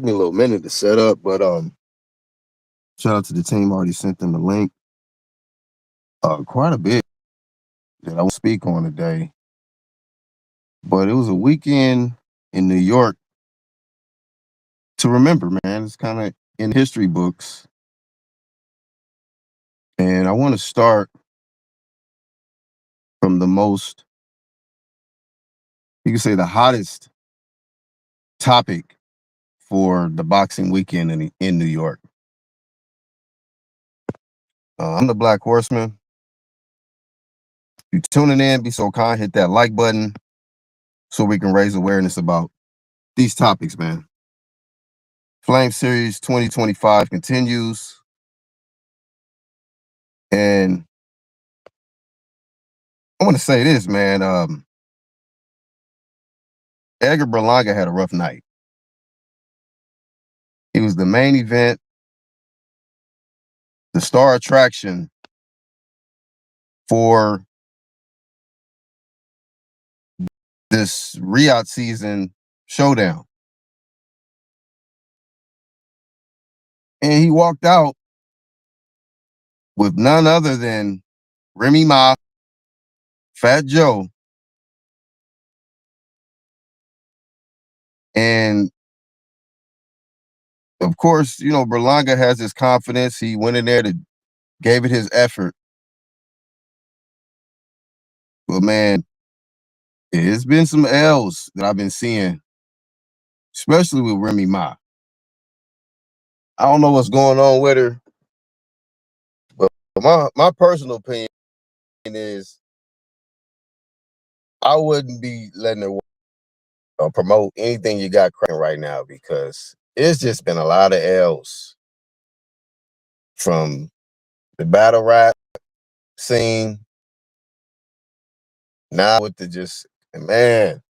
me a little minute to set up, but shout out to the team. Already sent them the link. Quite a bit that I will speak on today, but it was a weekend in New York to remember, man. It's kind of in history books, and I want to start from the most, you can say, the hottest topic for the boxing weekend in New York. I'm the Black Horseman. If you're tuning in, be so kind, hit that like button so we can raise awareness about these topics, man. Flame Series 2025 continues. And I want to say this, man. Edgar Berlanga had a rough night. He was the main event, the star attraction for this Riyadh season showdown. And he walked out with none other than Remy Ma, Fat Joe, and of course, Berlanga has his confidence. He went in there to gave it his effort. But man, it's been some L's that I've been seeing, especially with Remy Ma. I don't know what's going on with her, but my personal opinion is I wouldn't be letting her promote anything you got cracking right now because it's just been a lot of L's from the battle rap scene now with the just man.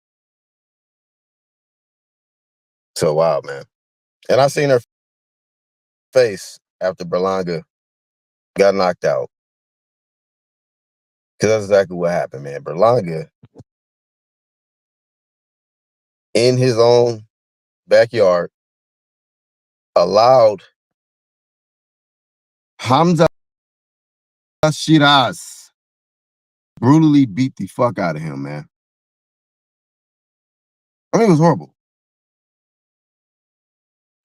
So wow, man. And I seen her face after Berlanga got knocked out. Because that's exactly what happened, man. Berlanga in his own backyard allowed Hamza Shiraz brutally beat the fuck out of him, man. I mean, it was horrible.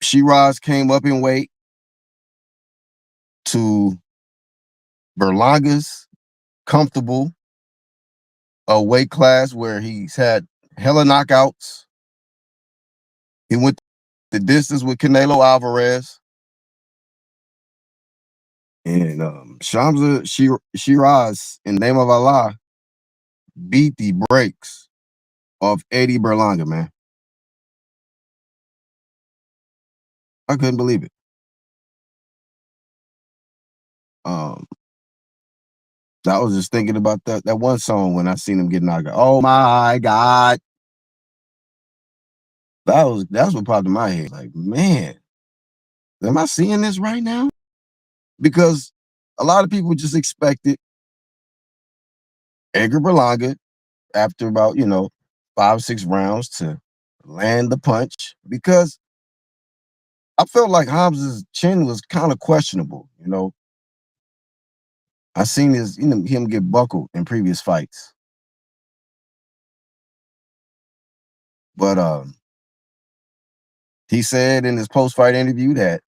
Shiraz came up in weight to Berlanga's comfortable weight class where he's had hella knockouts. He went the distance with Canelo Alvarez. And Shamsa Shiraz, in the name of Allah, beat the brakes off Eddie Berlanga, man. I couldn't believe it. Um, I was just thinking about that one song when I seen him get knocked out. Oh my God. That's what popped in my head. Like, man, am I seeing this right now? Because a lot of people just expected Edgar Berlanga after about, 5 or 6 rounds to land the punch because I felt like Hobbs's chin was kind of questionable. I seen him get buckled in previous fights, but he said in his post-fight interview that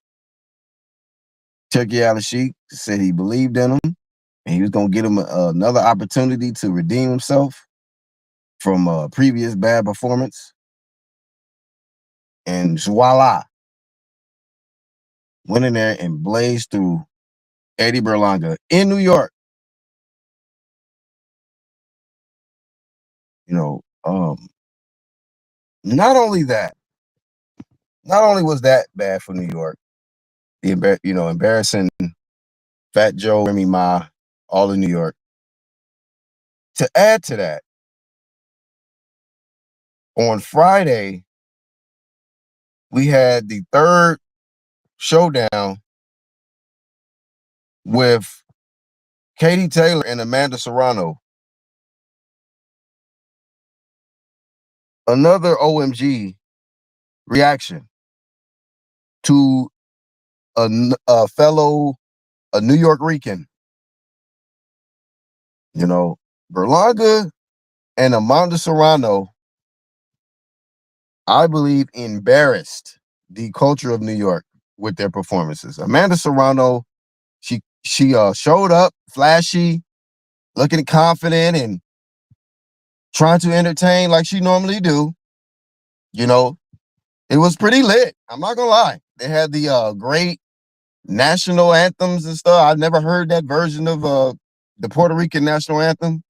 Turki Al-Sheikh said he believed in him and he was gonna get him another opportunity to redeem himself from a previous bad performance. And voila, went in there and blazed through Eddie Berlanga in New York. You know, um, not only that, not only was that bad for New York, embarrassing Fat Joe, Remy Ma, all in New York. To add to that, on Friday, we had the third showdown with Katie Taylor and Amanda Serrano. Another OMG reaction. to a fellow, a New York Rican. You know, Berlanga and Amanda Serrano, I believe, embarrassed the culture of New York with their performances. Amanda Serrano, she showed up flashy, looking confident and trying to entertain like she normally do. You know, it was pretty lit. I'm not gonna lie. They had the great national anthems and stuff. I've never heard that version of the Puerto Rican national anthem.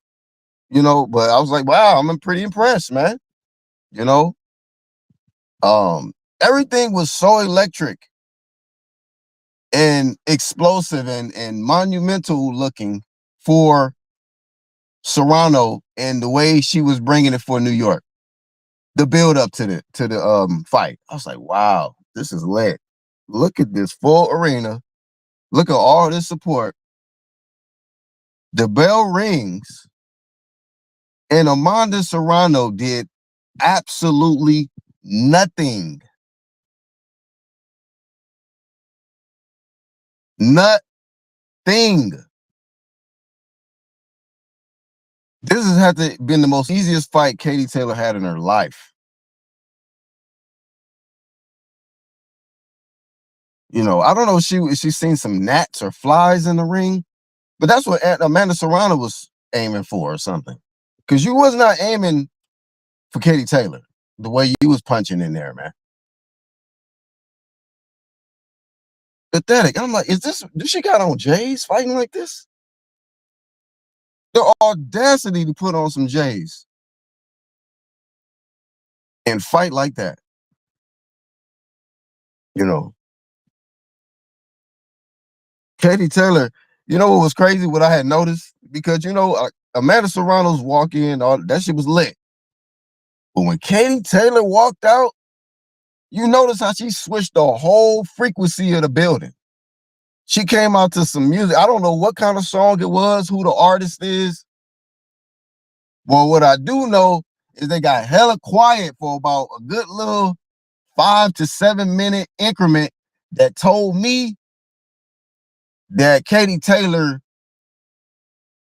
You know, but I was like, wow, I'm pretty impressed, man. You know, um, everything was so electric and explosive and monumental looking for Serrano and the way she was bringing it for New York. The build up to the fight, I was like, wow, this is lit. Look at this full arena. Look at all this support. The bell rings, and Amanda Serrano did absolutely nothing. Nothing. This has had to been the most easiest fight Katie Taylor had in her life. You know, I don't know if she's seen some gnats or flies in the ring, but that's what Amanda Serrano was aiming for or something. Because you was not aiming for Katie Taylor the way you was punching in there, man. Pathetic. I'm like, does she got on J's fighting like this? The audacity to put on some J's and fight like that. You know, Katie Taylor, you know what was crazy? What I had noticed? Because, you know, Amanda Serrano's walk in, all that shit was lit. But when Katie Taylor walked out, you notice how she switched the whole frequency of the building. She came out to some music. I don't know what kind of song it was, who the artist is. Well, what I do know is they got hella quiet for about a good little 5 to 7 minute increment that told me that Katie Taylor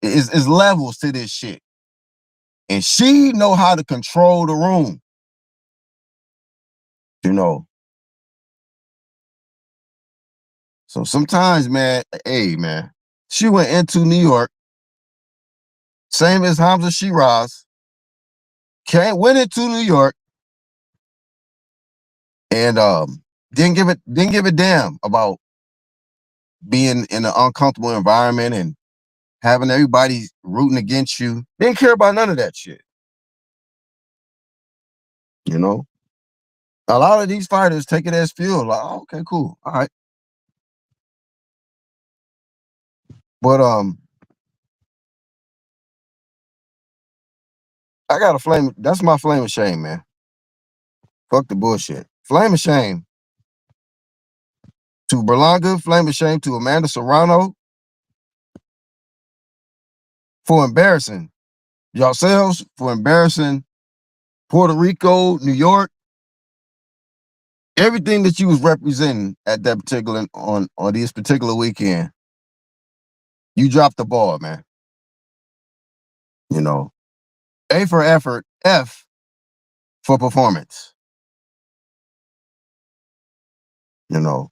is levels to this shit. And she know how to control the room. You know. So sometimes, man, hey, man, she went into New York, same as Hamza Shiraz, went into New York and didn't give a damn about being in an uncomfortable environment and having everybody rooting against you. Didn't care about none of that shit. You know? A lot of these fighters take it as fuel. Like, oh, okay, cool. All right. But I got a flame. That's my flame of shame, man. Fuck the bullshit. Flame of shame to Berlanga, flame of shame to Amanda Serrano for embarrassing yourselves, for embarrassing Puerto Rico, New York, everything that you was representing at that particular on this particular weekend. You dropped the ball, man. You know, A for effort, F for performance. You know,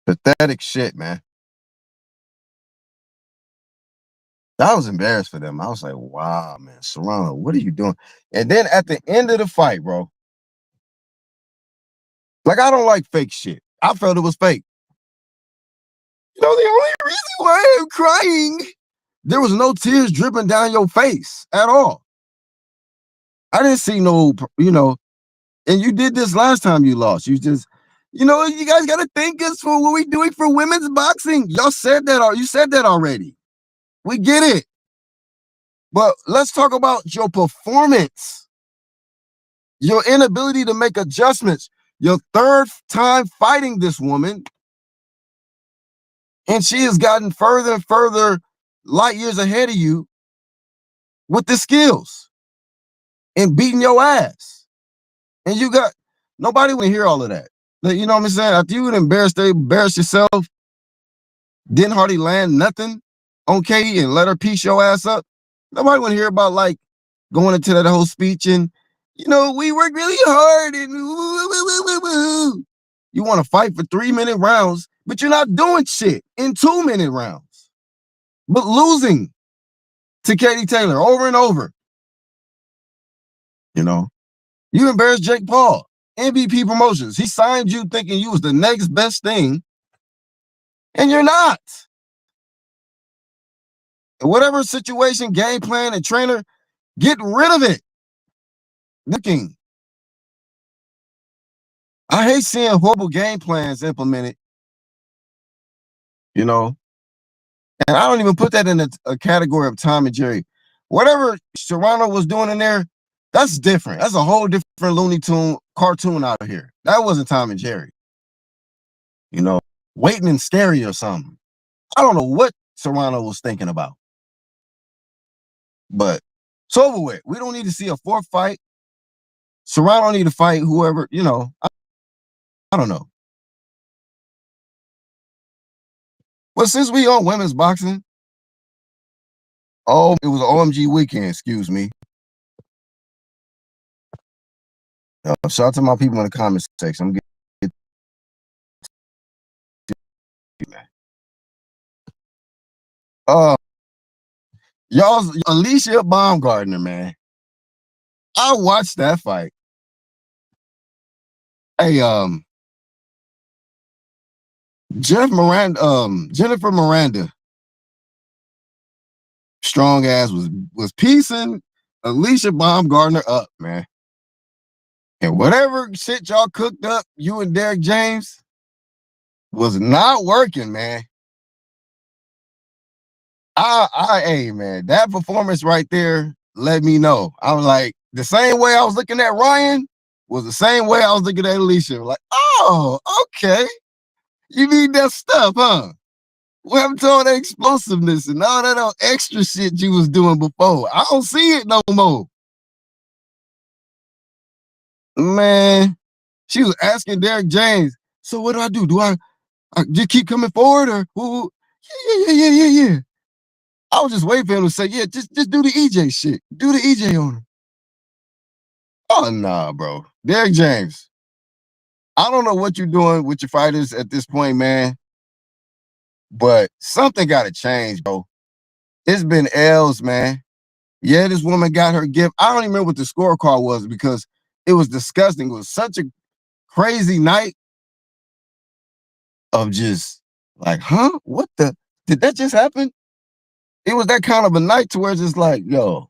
pathetic shit, man. I was embarrassed for them. I was like, wow, man, Serrano, what are you doing? And then at the end of the fight, bro, like, I don't like fake shit. I felt it was fake. You know, the only reason why I'm crying, there was no tears dripping down your face at all. I didn't see no, you know, and you did this last time you lost. You just, you know, you guys got to thank us for what we're doing for women's boxing. Y'all said that, you said that already. We get it. But let's talk about your performance, your inability to make adjustments, your third time fighting this woman. And she has gotten further and further light years ahead of you with the skills and beating your ass. And you got nobody want to hear all of that. You know what I'm saying? After you would embarrass yourself, didn't hardly land nothing on Katie and let her piece your ass up. Nobody want to hear about like going into that whole speech and we work really hard and you want to fight for 3-minute rounds, but you're not doing shit in 2-minute rounds, but losing to Katie Taylor over and over. You embarrassed Jake Paul, MVP Promotions. He signed you thinking you was the next best thing, and you're not. Whatever situation, game plan, and trainer, get rid of it. Looking. I hate seeing horrible game plans implemented, and I don't even put that in a category of Tom and Jerry. Whatever Serrano was doing in there, that's different. That's a whole different Looney Tune cartoon out of here. That wasn't Tom and Jerry. Waiting and scary or something. I don't know what Serrano was thinking about. But it's over with. We don't need to see a fourth fight. Serrano need to fight whoever, I don't know. But since we on women's boxing, it was an OMG weekend, excuse me. Shout out to my people in the comment section. I'm getting y'all's Alicia Baumgardner, man. I watched that fight. Hey, Jennifer Miranda, strong ass was piecing Alicia Baumgardner up, man. And whatever shit y'all cooked up, you and Derek James, was not working, man. Hey, man, that performance right there let me know. I was like, the same way I was looking at Ryan was the same way I was looking at Alicia. Like, oh, okay. You need that stuff, huh? What happened to all that explosiveness and all that extra shit you was doing before? I don't see it no more. Man, she was asking Derek James, so what do I do? Do I just keep coming forward or yeah. I was just waiting for him to say, yeah, just do the EJ shit. Do the EJ on him. Oh, nah, bro. Derek James, I don't know what you're doing with your fighters at this point, man, but something got to change, bro. It's been L's, man. Yeah, this woman got her gift. I don't even remember what the scorecard was because it was disgusting. It was such a crazy night of just like, huh? What the? Did that just happen? It was that kind of a night to where it's just like, yo,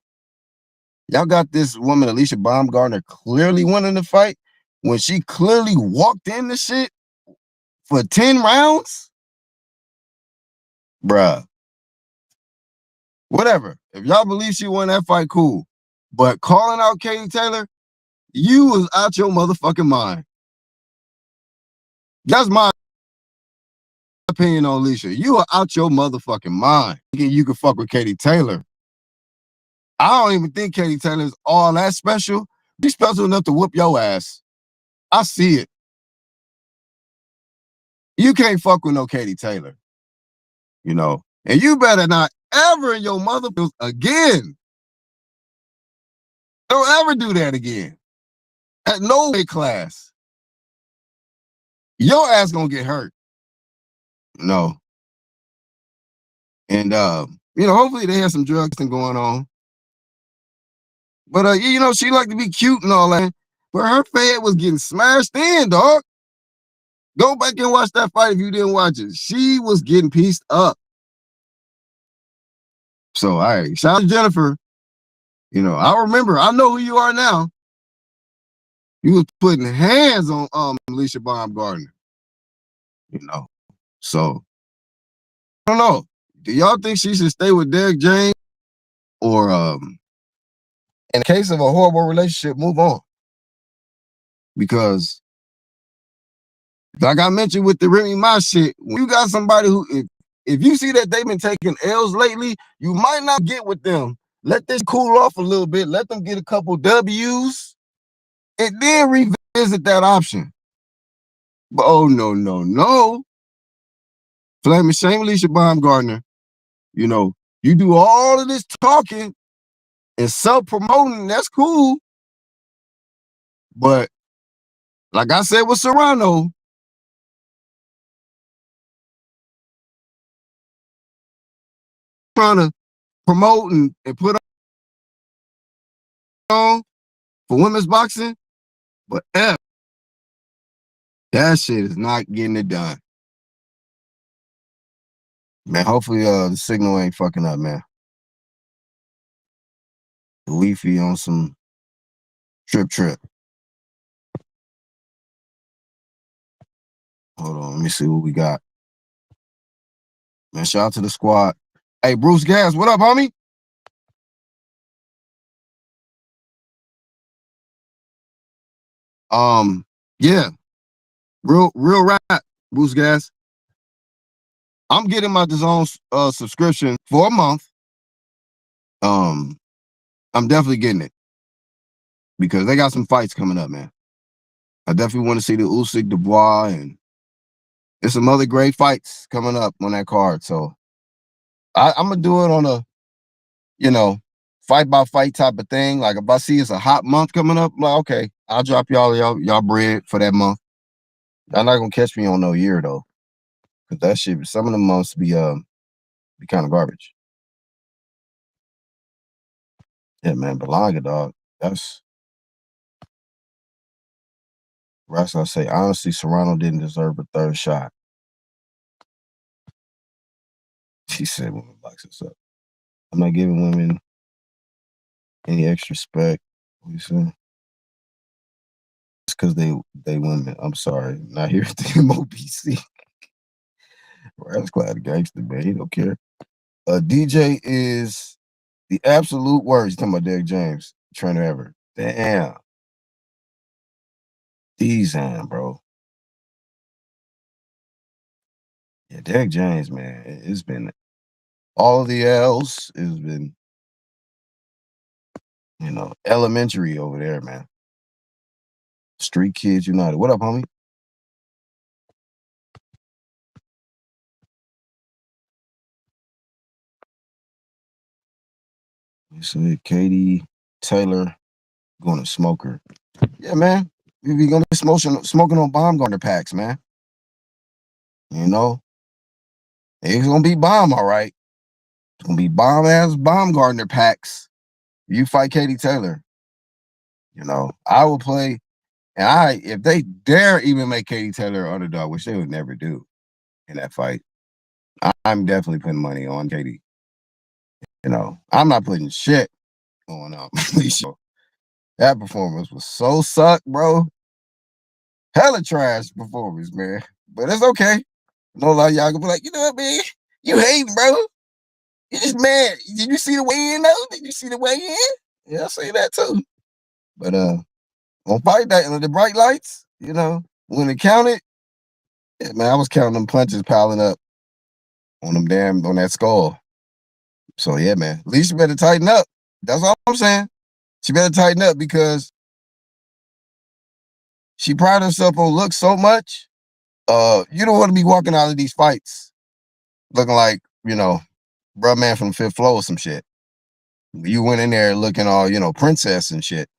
y'all got this woman, Alicia Baumgardner, clearly winning the fight when she clearly walked in the shit for 10 rounds? Bruh. Whatever. If y'all believe she won that fight, cool. But calling out Katie Taylor, you was out your motherfucking mind. That's my opinion on Alicia. You are out your motherfucking mind. You can fuck with Katie Taylor. I don't even think Katie Taylor is all that special. She's special enough to whoop your ass. I see it. You can't fuck with no Katie Taylor. And you better not ever in your motherfuckers again. Don't ever do that again. At no weight class. Your ass gonna get hurt. No. And hopefully they have some drugs going on. But she like to be cute and all that. But her head was getting smashed in, dog. Go back and watch that fight if you didn't watch it. She was getting pieced up. So, all right, shout out to Jennifer. I remember, I know who you are now. You was putting hands on Alicia Baumgardner. So I don't know. Do y'all think she should stay with Derek James or in case of a horrible relationship, move on? Because like I mentioned with the Remy Ma shit, when you got somebody who if you see that they've been taking L's lately, you might not get with them. Let this cool off a little bit. Let them get a couple W's and then revisit that option. But oh no, no, no. Flaming shame Alicia Baumgardner. You know, you do all of this talking and self-promoting, that's cool. But like I said with Serrano, trying to promote and put on for women's boxing, but that shit is not getting it done. Man, hopefully the signal ain't fucking up, man. Leafy on some trip. Hold on, let me see what we got. Man, shout out to the squad. Hey, Bruce Gas, what up, homie? Yeah, real rap, Bruce Gas. I'm getting my DAZN subscription for a month. I'm definitely getting it because they got some fights coming up, man. I definitely want to see the Usyk, Dubois, and there's some other great fights coming up on that card. So I'm gonna do it on a, fight by fight type of thing. Like if I see it's a hot month coming up, I'm like, okay, I'll drop y'all bread for that month. Y'all not gonna catch me on no year though, because that shit, some of the months be kind of garbage. Yeah, man, Berlanga, dog. That's I say. Honestly, Serrano didn't deserve a third shot. She said, "Women box us up." I'm not giving women any extra respect. What you saying? It's because they women. I'm sorry, not here at the MOBC. That's glad gangster, man. He don't care. DJ is the absolute worst. He's talking about Derek James, trainer ever. Damn. Damn, bro. Yeah, Derek James, man. It's been all of the L's. It's been, elementary over there, man. Street Kids United. What up, homie? You see Katie Taylor going to smoker. Yeah, man. We gonna be smoking on Baumgartner packs, man. You know, it's gonna be bomb, all right. It's gonna be bomb ass Baumgartner packs. You fight Katie Taylor. I will play, and if they dare even make Katie Taylor an underdog, which they would never do in that fight, I'm definitely putting money on Katie. I'm not putting shit on Alicia. That performance was so suck, bro. Hella trash performance, man. But it's okay. No lie, y'all gonna be like, you know what, man? You hating, bro. You just mad. Did you see the weigh in though? Did you see the weigh in? Yeah, I say that too. But on fight night, the bright lights, when it counted, yeah, man, I was counting them punches piling up on on that skull. So yeah, man. At least you better tighten up. That's all I'm saying. She better tighten up because she pride herself on looks so much. You don't want to be walking out of these fights looking like, bruh man from Fifth Floor or some shit. You went in there looking all, princess and shit.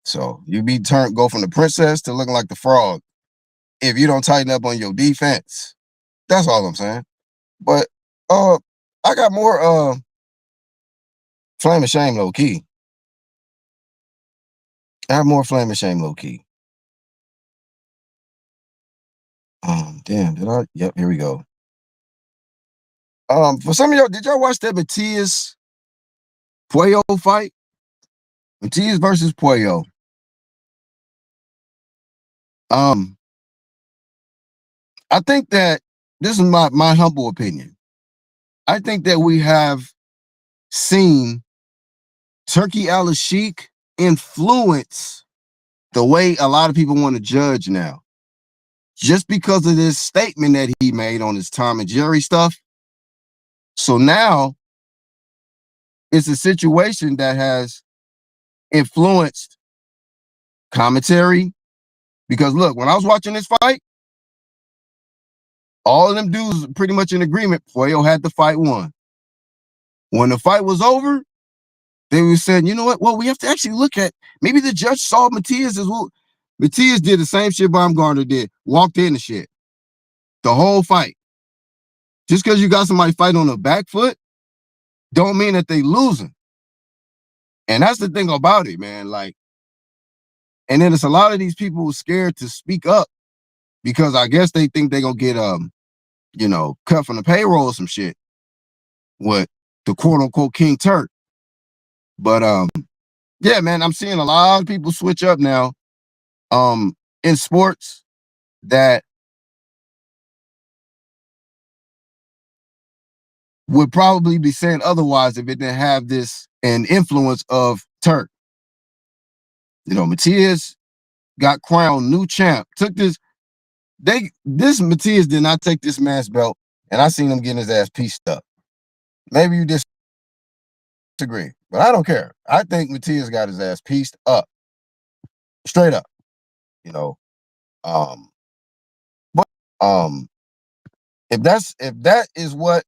So you go from the princess to looking like the frog if you don't tighten up on your defense. That's all I'm saying. But I got more flame and shame low key. I have more flame and shame low key. Damn, did I? Yep, here we go. For some of y'all, did y'all watch that Matias Puello fight? Matias versus Puello. I think that this is my humble opinion. I think that we have seen Turkey Al-Sheikh influence the way a lot of people want to judge now. Just because of this statement that he made on his Tom and Jerry stuff. So now it's a situation that has influenced commentary. Because look, when I was watching this fight, All of them dudes pretty much in agreement. Puello had the fight won. When the fight was over, they were saying, you know what? Well, we have to actually look at, maybe the judge saw Matias as well. Matias did the same shit Baumgardner did. Walked in the shit. The whole fight. Just because you got somebody fight on the back foot, don't mean that they losing. And that's the thing about it, man. Like, and then it's a lot of these people who are scared to speak up because I guess they think they're gonna get cut from the payroll or some shit with the quote unquote King Turk. But yeah, man, I'm seeing a lot of people switch up now in sports that would probably be saying otherwise if it didn't have this an influence of Turk. Matias got crowned new champ. This Matias did not take this man's belt, and I seen him getting his ass pieced up. Maybe you disagree, but I don't care. I think Matias got his ass pieced up, straight up. But if that is what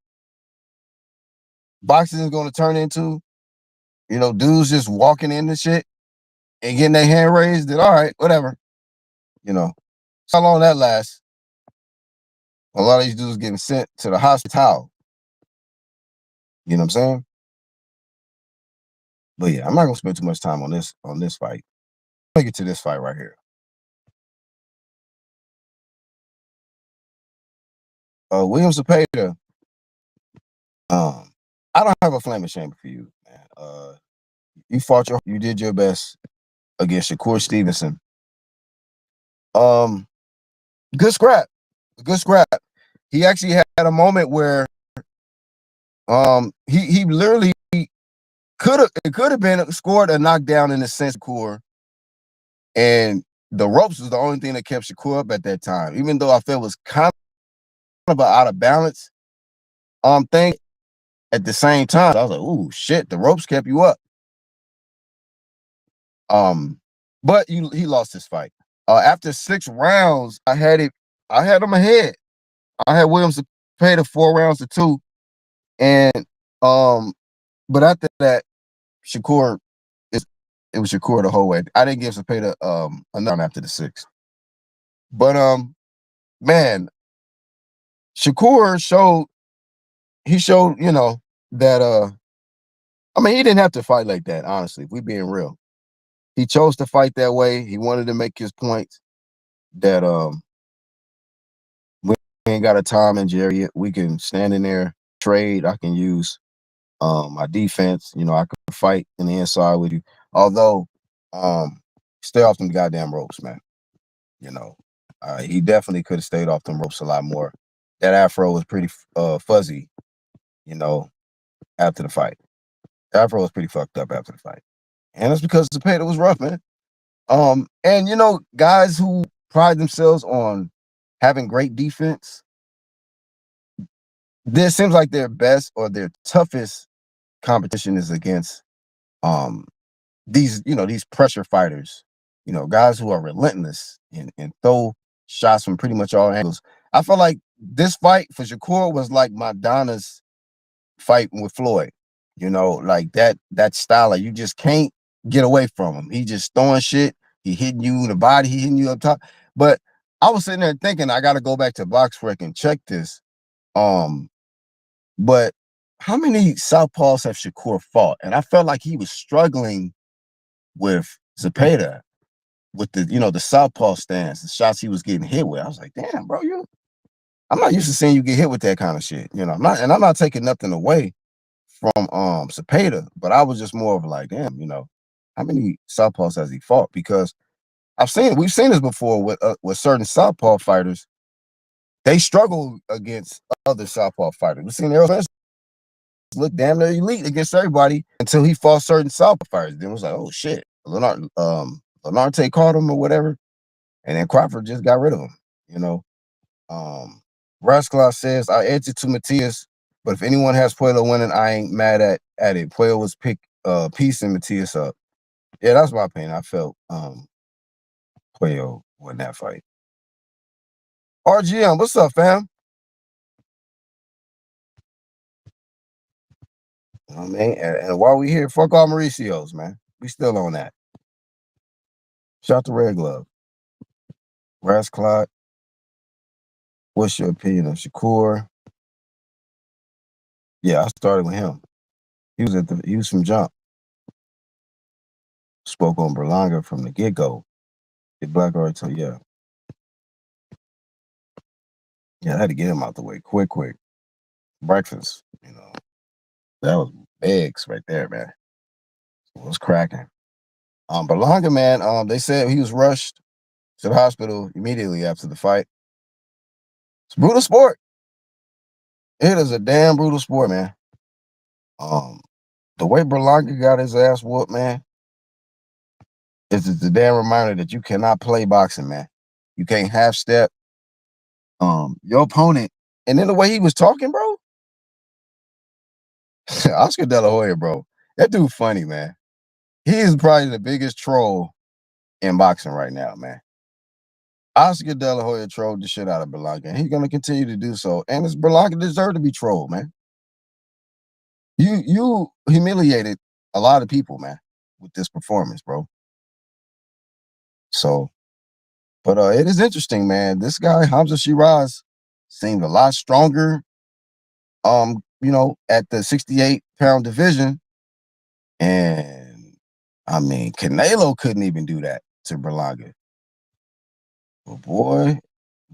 boxing is going to turn into, dudes just walking in the shit and getting their hand raised, then all right, whatever. How long that lasts? A lot of these dudes getting sent to the hospital. You know what I'm saying? But yeah, I'm not gonna spend too much time on this fight. Let's get to this fight right here. William Zepeda. I don't have a flaming shame for you, man. You did your best against Shakur Stevenson. Good scrap. He actually had a moment where he literally could have been scored a knockdown in the sense of Shakur, and the ropes was the only thing that kept Shakur up at that time. Even though I felt it was kind of out of balance thing, at the same time I was like, ooh, shit, the ropes kept you up. But he lost his fight. After 6 rounds, I had him ahead. I had Williams to pay the 4 rounds to 2. And but after that, Shakur, it was Shakur the whole way. I didn't give Zepeda another round after the 6. But man, Shakur showed that I mean, he didn't have to fight like that, honestly, if we being real. He chose to fight that way. He wanted to make his points that we ain't got a Tom and Jerry yet. We can stand in there, trade. I can use my defense. I could fight in the inside with you. Although, stay off them goddamn ropes, man. He definitely could have stayed off them ropes a lot more. That afro was pretty fuzzy, after the fight. The afro was pretty fucked up after the fight. And it's because Zepeda was rough, man. And guys who pride themselves on having great defense, this seems like their best or their toughest competition is against these pressure fighters, guys who are relentless and throw shots from pretty much all angles. I feel like this fight for Shakur was like Madonna's fight with Floyd, like that style. Like, you just can't get away from him. He just throwing shit. He hitting you in the body. He hitting you up top. But I was sitting there thinking, I got to go back to BoxRec and check this. But how many southpaws have Shakur fought? And I felt like he was struggling with Zepeda with the southpaw stance, the shots he was getting hit with. I was like, damn, bro, I'm not used to seeing you get hit with that kind of shit. I'm not taking nothing away from Zepeda, but I was just more of like, damn, how many southpaws has he fought? Because we've seen this before with certain southpaw fighters. They struggle against other southpaw fighters. We've seen Errol Spence look damn near elite against everybody until he fought certain southpaw fighters. Then it was like, oh shit, Lenarte caught him or whatever, and then Crawford just got rid of him. Rascalov says, I edged it to Matias, but if anyone has Puello winning, I ain't mad at it. Puello was piecing Matias up. Yeah, that's my opinion. I felt Puello win that fight. RGM, what's up, fam? You know what I mean? And while we here, fuck all Mauricio's, man. We still on that. Shout to Red Glove. Ras Clot. What's your opinion of Shakur? Yeah, I started with him. He was from Jump. Spoke on Berlanga from the get-go. The Black Arts, yeah. Yeah, I had to get him out the way quick. Breakfast, you know. That was eggs right there, man. It was cracking. Berlanga, man, they said he was rushed to the hospital immediately after the fight. It's a brutal sport. It is a damn brutal sport, man. The way Berlanga got his ass whooped, man, is just a damn reminder that you cannot play boxing, man. You can't half step. Your opponent, and then the way he was talking, bro. Oscar De La Hoya, bro. That dude funny, man. He is probably the biggest troll in boxing right now, man. Oscar De La Hoya trolled the shit out of Berlanga, and he's gonna continue to do so. And it's Berlanga deserved to be trolled, man. You humiliated a lot of people, man, with this performance, bro. So, but it is interesting, man. This guy, Hamza Shiraz, seemed a lot stronger, at the 68-pound division. And I mean, Canelo couldn't even do that to Berlanga. But boy,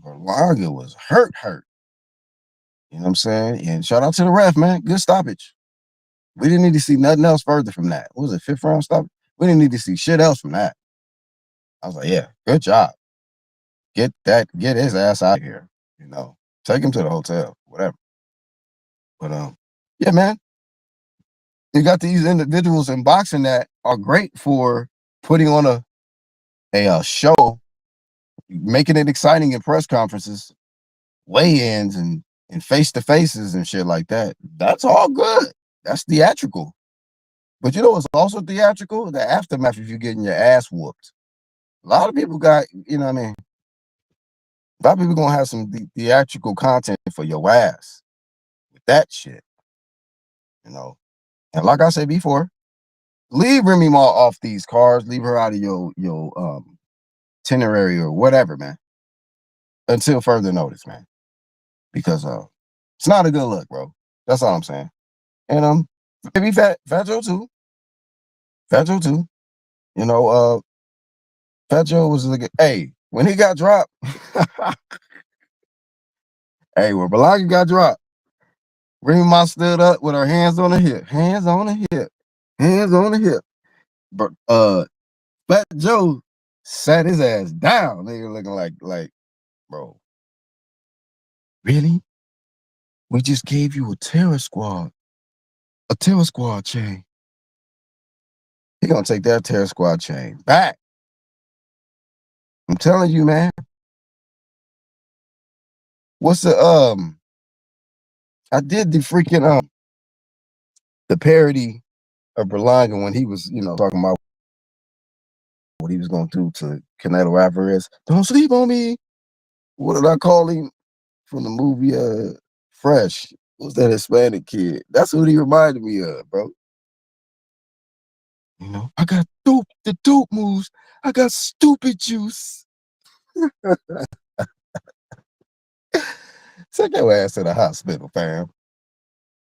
Berlanga was hurt. You know what I'm saying? And shout out to the ref, man. Good stoppage. We didn't need to see nothing else further from that. What was it, 5th round stop? We didn't need to see shit else from that. I was like, yeah, good job. Get his ass out of here. You know, take him to the hotel, whatever. But yeah, man. You got these individuals in boxing that are great for putting on a show, making it exciting in press conferences, weigh-ins, and face-to-faces and shit like that. That's all good. That's theatrical. But you know what's also theatrical? The aftermath if you're getting your ass whooped. A lot of people got, you know what I mean? A lot of people gonna have some theatrical content for your ass with that shit, you know. And like I said before, leave Remy Ma off these cars. Leave her out of your itinerary or whatever, man. Until further notice, man. Because it's not a good look, bro. That's all I'm saying. And maybe Fat Joe too. Fat Joe too. You know, Fat Joe was like, hey, when he got dropped, hey, when Berlanga got dropped, Remy Ma stood up with her hands on the hip. Hands on the hip. Hands on the hip. But Fat Joe sat his ass down. Nigga looking like, bro, really? We just gave you a terror squad chain. He gonna take that terror squad chain back. I'm telling you, man. What's the I did the freaking the parody of Berlanga when he was, talking about what he was gonna do to Canelo Alvarez. Don't sleep on me. What did I call him from the movie Fresh? What's that Hispanic kid? That's what he reminded me of, bro. I got the dope moves. I got stupid juice. Take your ass to the hospital, fam.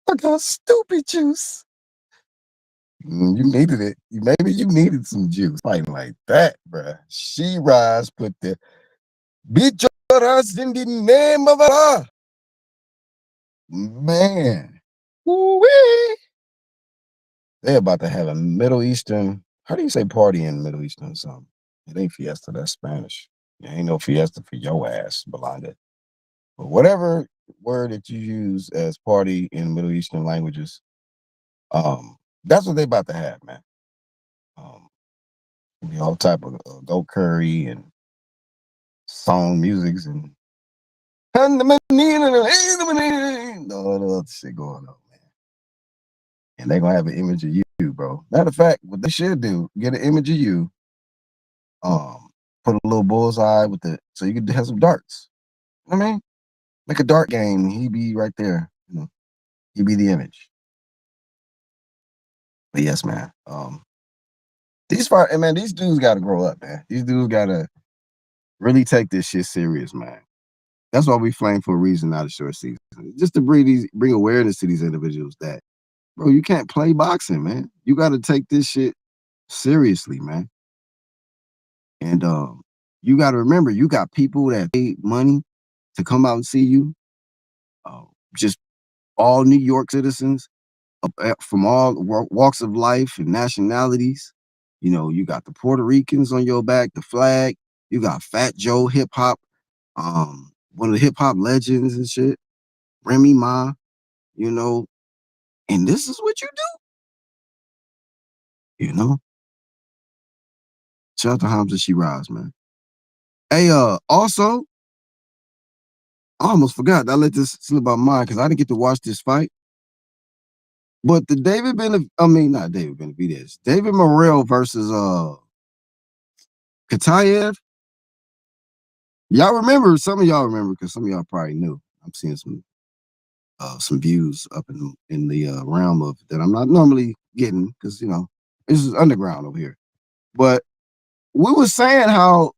I got stupid juice. You needed it. Maybe you needed some juice. Fighting like that, bruh. Shiraz put the beat your ass in the name of Allah. Man. Woo-wee. They about to have a Middle Eastern, how do you say party in Middle Eastern or something? It ain't fiesta, that's Spanish. It ain't no fiesta for your ass, Berlanga. But whatever word that you use as party in Middle Eastern languages, that's what they about to have, man. All type of goat curry and song musics and all the other shit going on, man. And they're gonna have an image of you, bro. Matter of fact, what they should do, get an image of you, put a little bullseye so you could have some darts. You know what I mean? Make a dart game, he be right there. He be the image. But yes, man. These dudes got to grow up, man. These dudes got to really take this shit serious, man. That's why we flame for a reason, not a short season. Just to bring awareness to these individuals that, bro, you can't play boxing, man. You got to take this shit seriously, man. And you got to remember, you got people that pay money to come out and see you. Uh, just all New York citizens from all walks of life and nationalities. You know, you got the Puerto Ricans on your back, the flag. You got Fat Joe, hip hop, one of the hip hop legends and shit. Remy Ma, you know, and this is what you do. You know, shout out to Hamza Shiraz, man. Hey, also, I almost forgot. I let this slip out of mind because I didn't get to watch this fight. But the not David Benavidez, David Morrell versus Katayev. Y'all remember? Some of y'all remember because some of y'all probably knew. I'm seeing some views up in the realm of that I'm not normally getting because this is underground over here. But we were saying how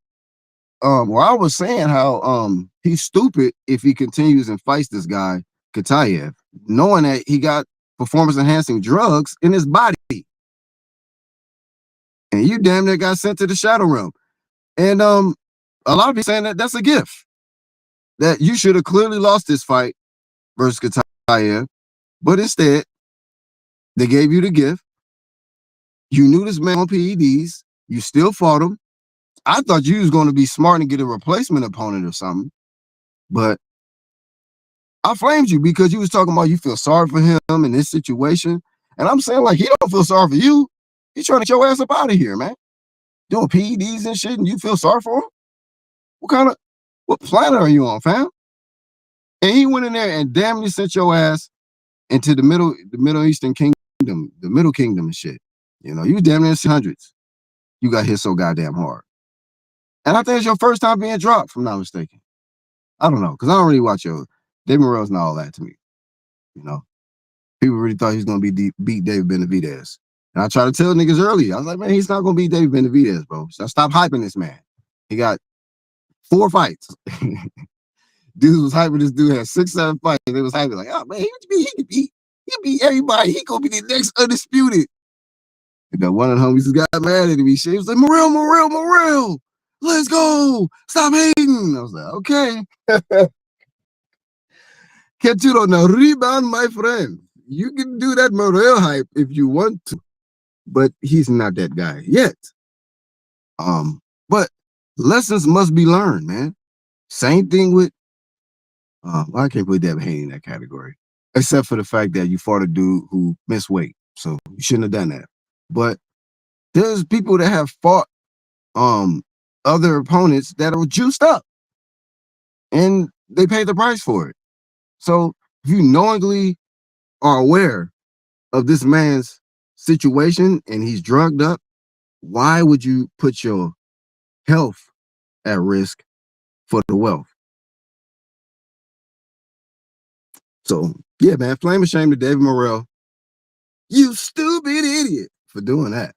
I was saying how he's stupid if he continues and fights this guy Katayev, knowing that he got performance enhancing drugs in his body, and you damn near got sent to the shadow realm. And a lot of people saying that that's a gift, that you should have clearly lost this fight versus Katayev, but instead they gave you the gift. You knew this man on PEDs. You still fought him. I thought you was going to be smart and get a replacement opponent or something, but I flamed you because you was talking about you feel sorry for him in this situation. And I'm saying, like, he don't feel sorry for you. He's trying to get your ass up out of here, man. Doing PEDs and shit, and you feel sorry for him? What planet are you on, fam? And he went in there and damn near sent your ass into the Middle Eastern kingdom, the Middle Kingdom and shit. You know, you was damn near in hundreds. You got hit so goddamn hard. And I think it's your first time being dropped, if I'm not mistaken. I don't know, because I don't really watch your David Morrell's not all that to me. You know, people really thought he was going to beat David Benavidez. And I tried to tell niggas earlier. I was like, man, he's not going to beat David Benavidez, bro. So stop hyping this man. He got 4 fights. Dudes was hyping this dude had 6, 7 fights. They was hyping like, oh man, he could beat everybody. He gonna be the next undisputed. And then one of the homies got mad at me. She was like, Morrell, let's go. Stop hating. I was like, okay. Ketchiro, now rebound, my friend. You can do that Morrell hype if you want to, but he's not that guy yet. But lessons must be learned, man. Same thing with I can't put Devin Haney in that category, except for the fact that you fought a dude who missed weight, so you shouldn't have done that. But there's people that have fought other opponents that are juiced up, and they paid the price for it. So if you knowingly are aware of this man's situation and he's drugged up, why would you put your health at risk for the wealth? So yeah, man, flame and shame to David Morrell. You stupid idiot for doing that.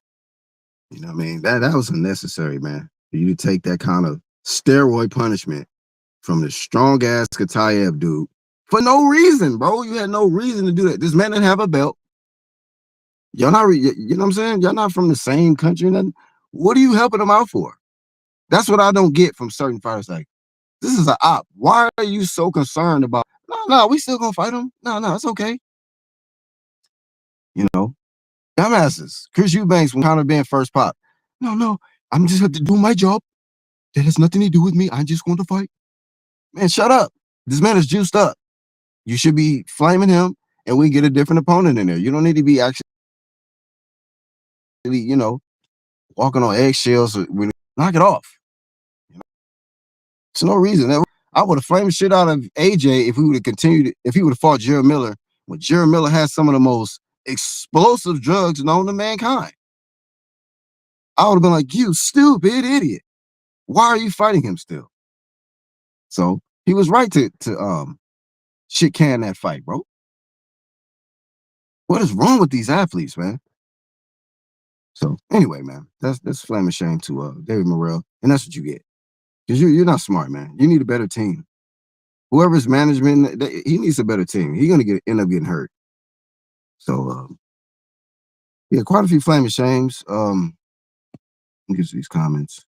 You know what I mean? That was unnecessary, man. For you to take that kind of steroid punishment from the strong ass Katayev dude for no reason, bro. You had no reason to do that. This man didn't have a belt. Y'all not, you know what I'm saying? Y'all not from the same country. Nothing. What are you helping them out for? That's what I don't get from certain fighters. Like, this is an op. Why are you so concerned about? No, we still gonna fight him. No, it's okay. You know, dumbasses. Chris Eubanks when Conor Ben first pop. No, I'm just have to do my job. That has nothing to do with me. I just want to fight. Man, shut up. This man is juiced up. You should be flaming him, and we get a different opponent in there. You don't need to be actually, walking on eggshells. Knock it off. There's no reason. I would have flamed shit out of AJ if we would have continued. If he would have fought Jared Miller, when Jared Miller has some of the most explosive drugs known to mankind. I would have been like, you stupid idiot. Why are you fighting him still? So he was right to shit can that fight, bro. What is wrong with these athletes, man? So anyway, man, that's flaming shame to David Morrell, and that's what you get because you're not smart, man. You need a better team. Whoever's management, he needs a better team. He's gonna end up getting hurt. So yeah, quite a few flaming shames. Let me get to these comments.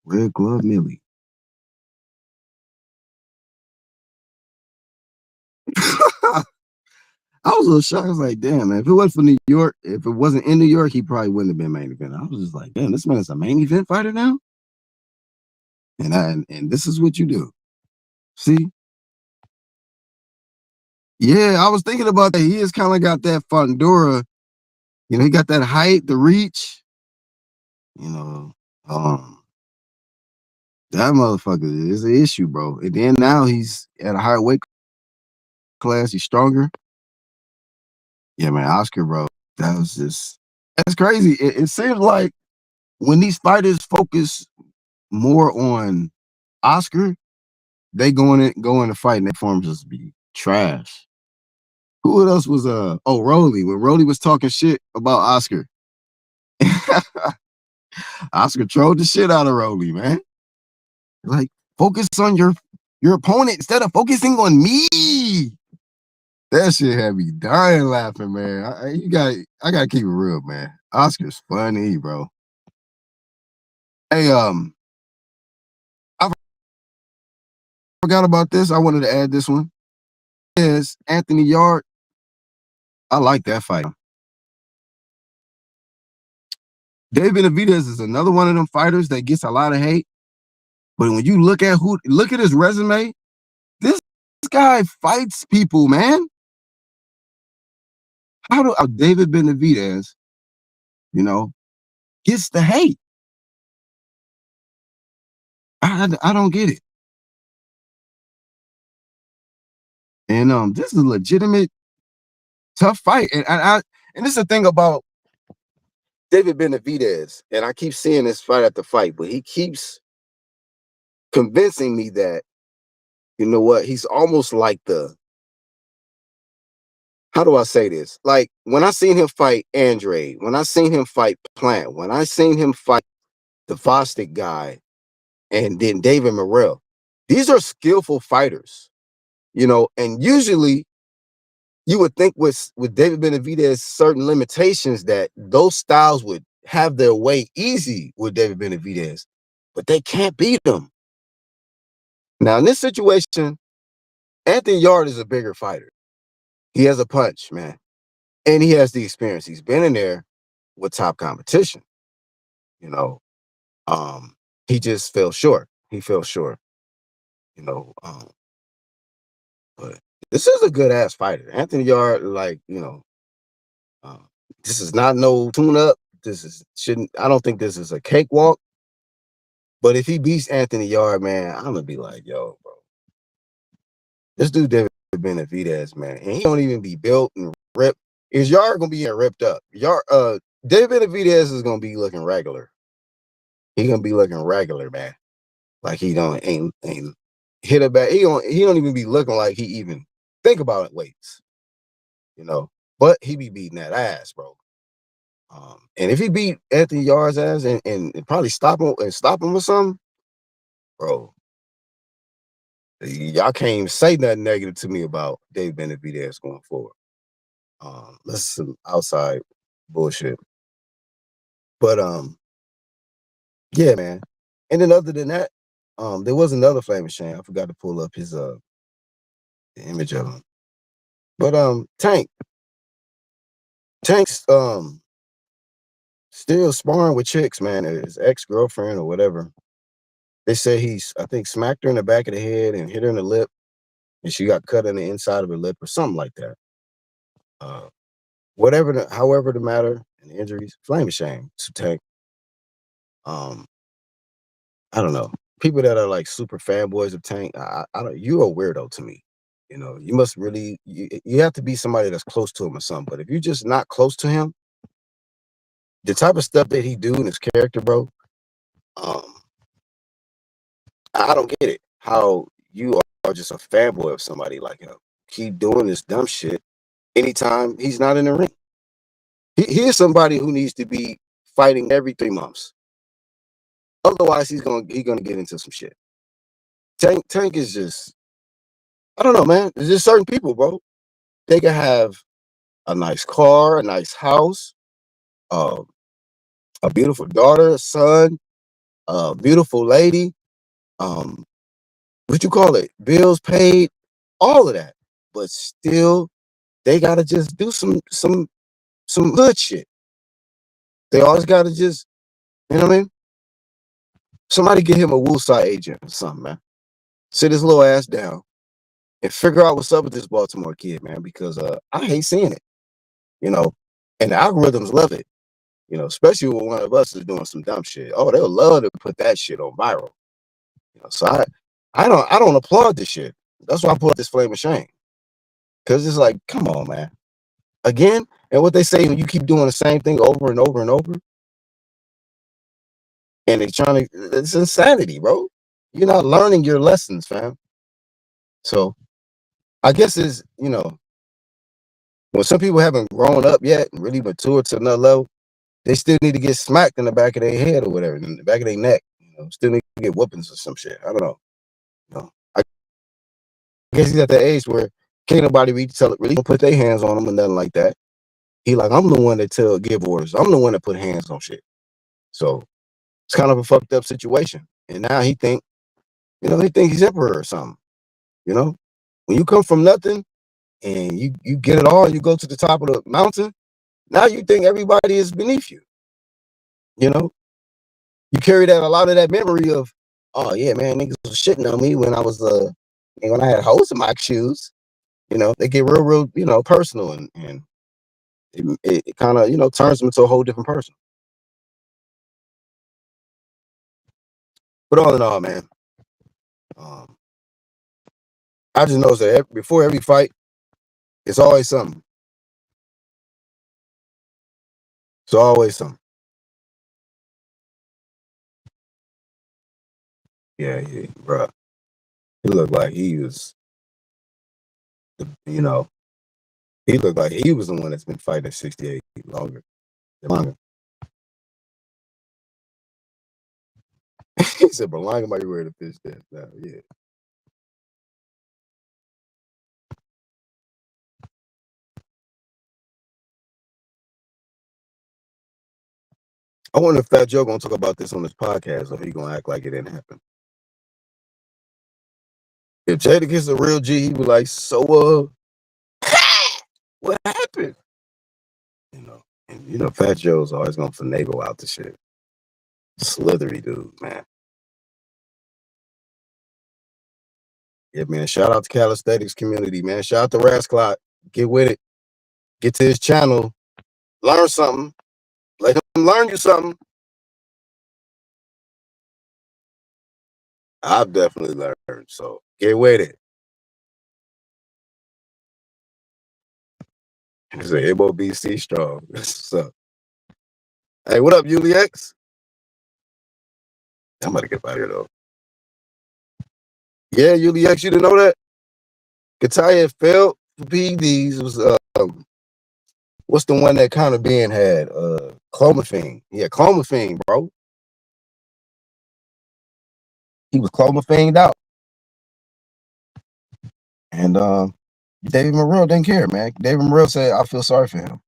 Red Glove Millie. I was a little shocked. I was like, damn, man, if it wasn't for New York, if it wasn't in New York, he probably wouldn't have been main event. I was just like, damn, this man is a main event fighter now? And this is what you do. See? Yeah, I was thinking about that. He has kind of got that Fondura, he got that height, the reach, you know. That motherfucker is an issue, bro. And then now he's at a higher weight class, he's stronger. Yeah, man, Oscar, bro, that's crazy. It seems like when these fighters focus more on Oscar, they go in to fight and their forms just be trash. Who else was Rolly? When Rolly was talking shit about Oscar. Oscar trolled the shit out of Rolly, man. Like, focus on your opponent instead of focusing on me. That shit had me dying laughing, man. I gotta keep it real, man. Oscar's funny, bro. Hey, I forgot about this. I wanted to add this one. Is Anthony Yard. I like that fight. David Benavidez is another one of them fighters that gets a lot of hate. But when you look at his resume, this guy fights people, man. How do David Benavidez, gets the hate? I don't get it. And this is a legitimate tough fight. And this is the thing about David Benavidez, and I keep seeing this fight after fight, but he keeps convincing me that, you know what, he's almost like how do I say this? Like when I seen him fight Andre, when I seen him fight Plant, when I seen him fight the Vostok guy, and then David Morrell, these are skillful fighters, and usually you would think with David Benavidez certain limitations that those styles would have their way easy with David Benavidez, but they can't beat him. Now in this situation, Anthony Yard is a bigger fighter. He has a punch, man, and he has the experience. He's been in there with top competition. You know, he just fell short. He fell short. You know, but this is a good ass fighter. Anthony Yard, like uh, this is not no tune up. I don't think this is a cakewalk. But if he beats Anthony Yard, man, I'm gonna be like, yo, bro, this dude David Benavidez, man, and he don't even be built and ripped. Is Yard gonna be ripped up? David Benavidez is gonna be looking regular. He gonna be looking regular, man. Like he don't ain't hit a back. He don't even be looking like he even think about it weights, But he be beating that ass, bro. And if he beat Anthony Yard's ass and probably stop him with something, bro, y'all can't even say nothing negative to me about Dave Benavidez going forward. This is some outside bullshit. But yeah, man. And then other than that, there was another famous shame. I forgot to pull up his the image of him. But Tank's still sparring with chicks, man. His ex-girlfriend or whatever. They say I think, smacked her in the back of the head and hit her in the lip, and she got cut on the inside of her lip or something like that. However the matter and the injuries, flame shame to Tank. I don't know. People that are like super fanboys of Tank, I don't. You're a weirdo to me. You must really. You have to be somebody that's close to him or something. But if you're just not close to him, the type of stuff that he do in his character, bro, um, I don't get it. How you are just a fanboy of somebody like him. Keep doing this dumb shit anytime he's not in the ring. He is somebody who needs to be fighting every 3 months. Otherwise, he's gonna get into some shit. Tank is just, I don't know, man. There's just certain people, bro. They can have a nice car, a nice house, uh, a beautiful daughter, a son, a beautiful lady, um, what you call it, bills paid, all of that. But still, they gotta just do some good shit. They always gotta just, you know what I mean? Somebody get him a woosah agent or something, man. Sit his little ass down and figure out what's up with this Baltimore kid, man, because I hate seeing it, you know. And the algorithms love it, you know, especially when one of us is doing some dumb shit. Oh, they'll love to put that shit on viral. You know, so I don't applaud this shit. That's why I put up this flame of shame. Cause it's like, come on, man. Again, and what they say when you keep doing the same thing over and over and over, and they're trying to, it's insanity, bro. You're not learning your lessons, fam. So I guess it's, you know, when some people haven't grown up yet and really matured to another level, they still need to get smacked in the back of their head or whatever, in the back of their neck. You know, still need to get whoopings or some shit. I don't know. You know, I guess he's at that age where can't nobody really put their hands on him or nothing like that. He like, I'm the one that give orders. I'm the one that put hands on shit. So it's kind of a fucked up situation. And now he think, you know, he think he's emperor or something. You know, when you come from nothing and you get it all, and you go to the top of the mountain. Now you think everybody is beneath you. You know, you carry that a lot of that memory of, oh yeah, man, niggas was shitting on me when I was when I had holes in my shoes. You know, they get real, you know, personal, and it kind of, you know, turns them into a whole different person. But all in all, man, um, I just know that before every fight, it's always something. It's always something. Yeah, yeah, bro. He looked like he was, you know, he looked like he was the one that's been fighting at 68 longer. He said, Berlanga might be ready to pitch that. Now, yeah. I wonder if Fat Joe gonna talk about this on his podcast, or he gonna act like it didn't happen. If Jadakiss a real G, he be like, so what happened? You know, and you know, Fat Joe's always gonna finagle out the shit. Slithery dude, man. Yeah, man. Shout out to calisthenics community, man. Shout out to Rasclot. Get with it. Get to his channel. Learn something. Let him learn you something. I've definitely learned. So get with it. It's a MOBC strong. What's up? Hey, what up, UliX? I'm about to get out of here though. Yeah, UliX, you didn't know that? Kataya failed for PEDs. Was what's the one that kind of being had? Clomiphene. Yeah, clomiphene, bro. He was clomiphened out. And David Morrell didn't care, man. David Morrell said, I feel sorry for him.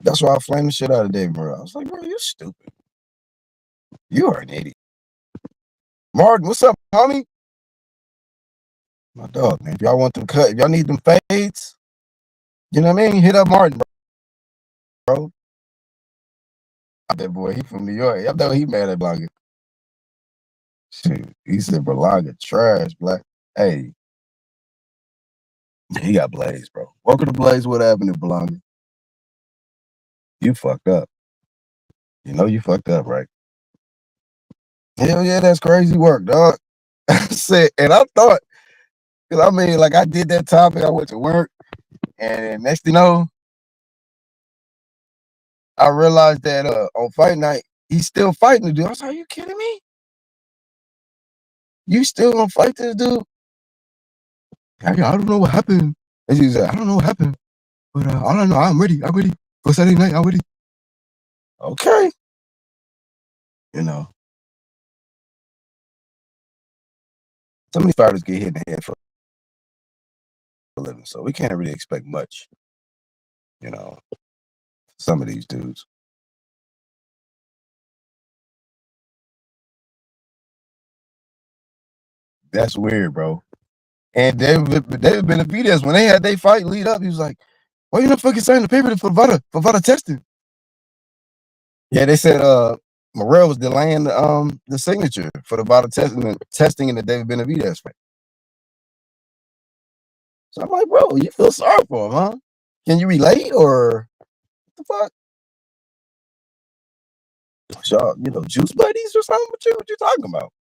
That's why I flamed the shit out of David Morrell. I was like, bro, you stupid. You are an idiot. Martin, what's up, homie? My dog, man. If y'all want them cut, if y'all need them fades, you know what I mean? Hit up Martin, bro. That boy, he from New York. I know he mad at Berlanga. Shoot, he said Berlanga trash, black. Hey, he got Blaze, bro. Welcome to Blaze. What happened to Berlanga? You fucked up. You know you fucked up, right? Hell yeah, that's crazy work, dog. I said, and I thought, because I mean, like I did that topic, I went to work, and next thing you know, I realized that on fight night, he's still fighting the dude. I was like, are you kidding me? You still gonna fight this dude? I don't know what happened. And she said, I don't know what happened, but I don't know. I'm ready. I'm ready for Saturday night. I'm ready. Okay. You know, some of these fighters get hit in the head for a living, so we can't really expect much. You know, some of these dudes. That's weird, bro. And David Benavidez, when they had their fight lead up, he was like, why you not fucking signing the paper for VADA testing? Yeah, they said Morrell was delaying the signature for the VADA testing in the David Benavidez fight. So I'm like, bro, you feel sorry for him, huh? Can you relate or what the fuck? Y'all, juice buddies or something? What you talking about?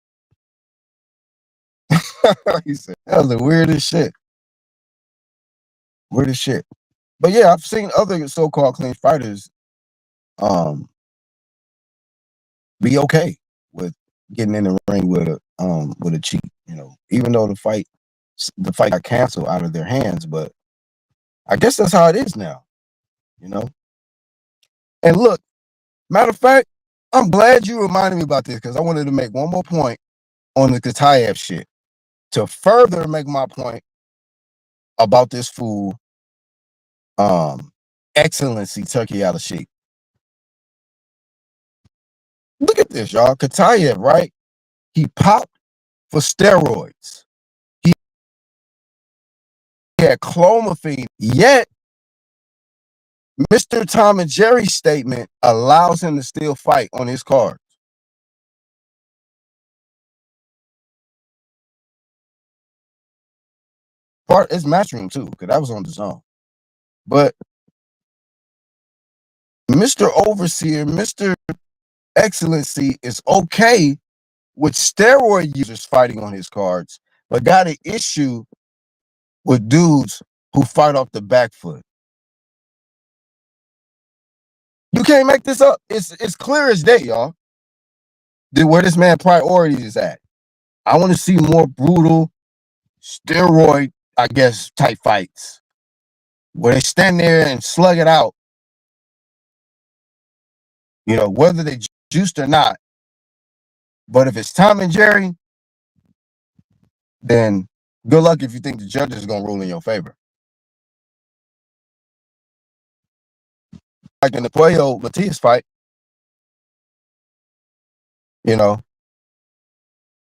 He said that was the weirdest shit. Weirdest shit. But yeah, I've seen other so-called clean fighters be okay with getting in the ring with a cheat, even though the fight got canceled out of their hands, but I guess that's how it is now, And look, matter of fact, I'm glad you reminded me about this because I wanted to make one more point on the Katayev shit to further make my point about this fool, Excellency Turkey out of shape. Look at this, y'all. Katayev, right? He popped for steroids. He had clomiphene, yet Mr. Tom and Jerry's statement allows him to still fight on his card. It's Matchroom too, because that was on the zone. But Mr. Overseer, Mr. Excellency is okay with steroid users fighting on his cards, but got an issue with dudes who fight off the back foot. You can't make this up. It's clear as day, y'all. Where this man priorities is at. I want to see more brutal steroid, I guess, type fights where they stand there and slug it out. Whether they juiced or not. But if it's Tom and Jerry, then good luck if you think the judge is going to rule in your favor. Like in the Puello Matias fight, it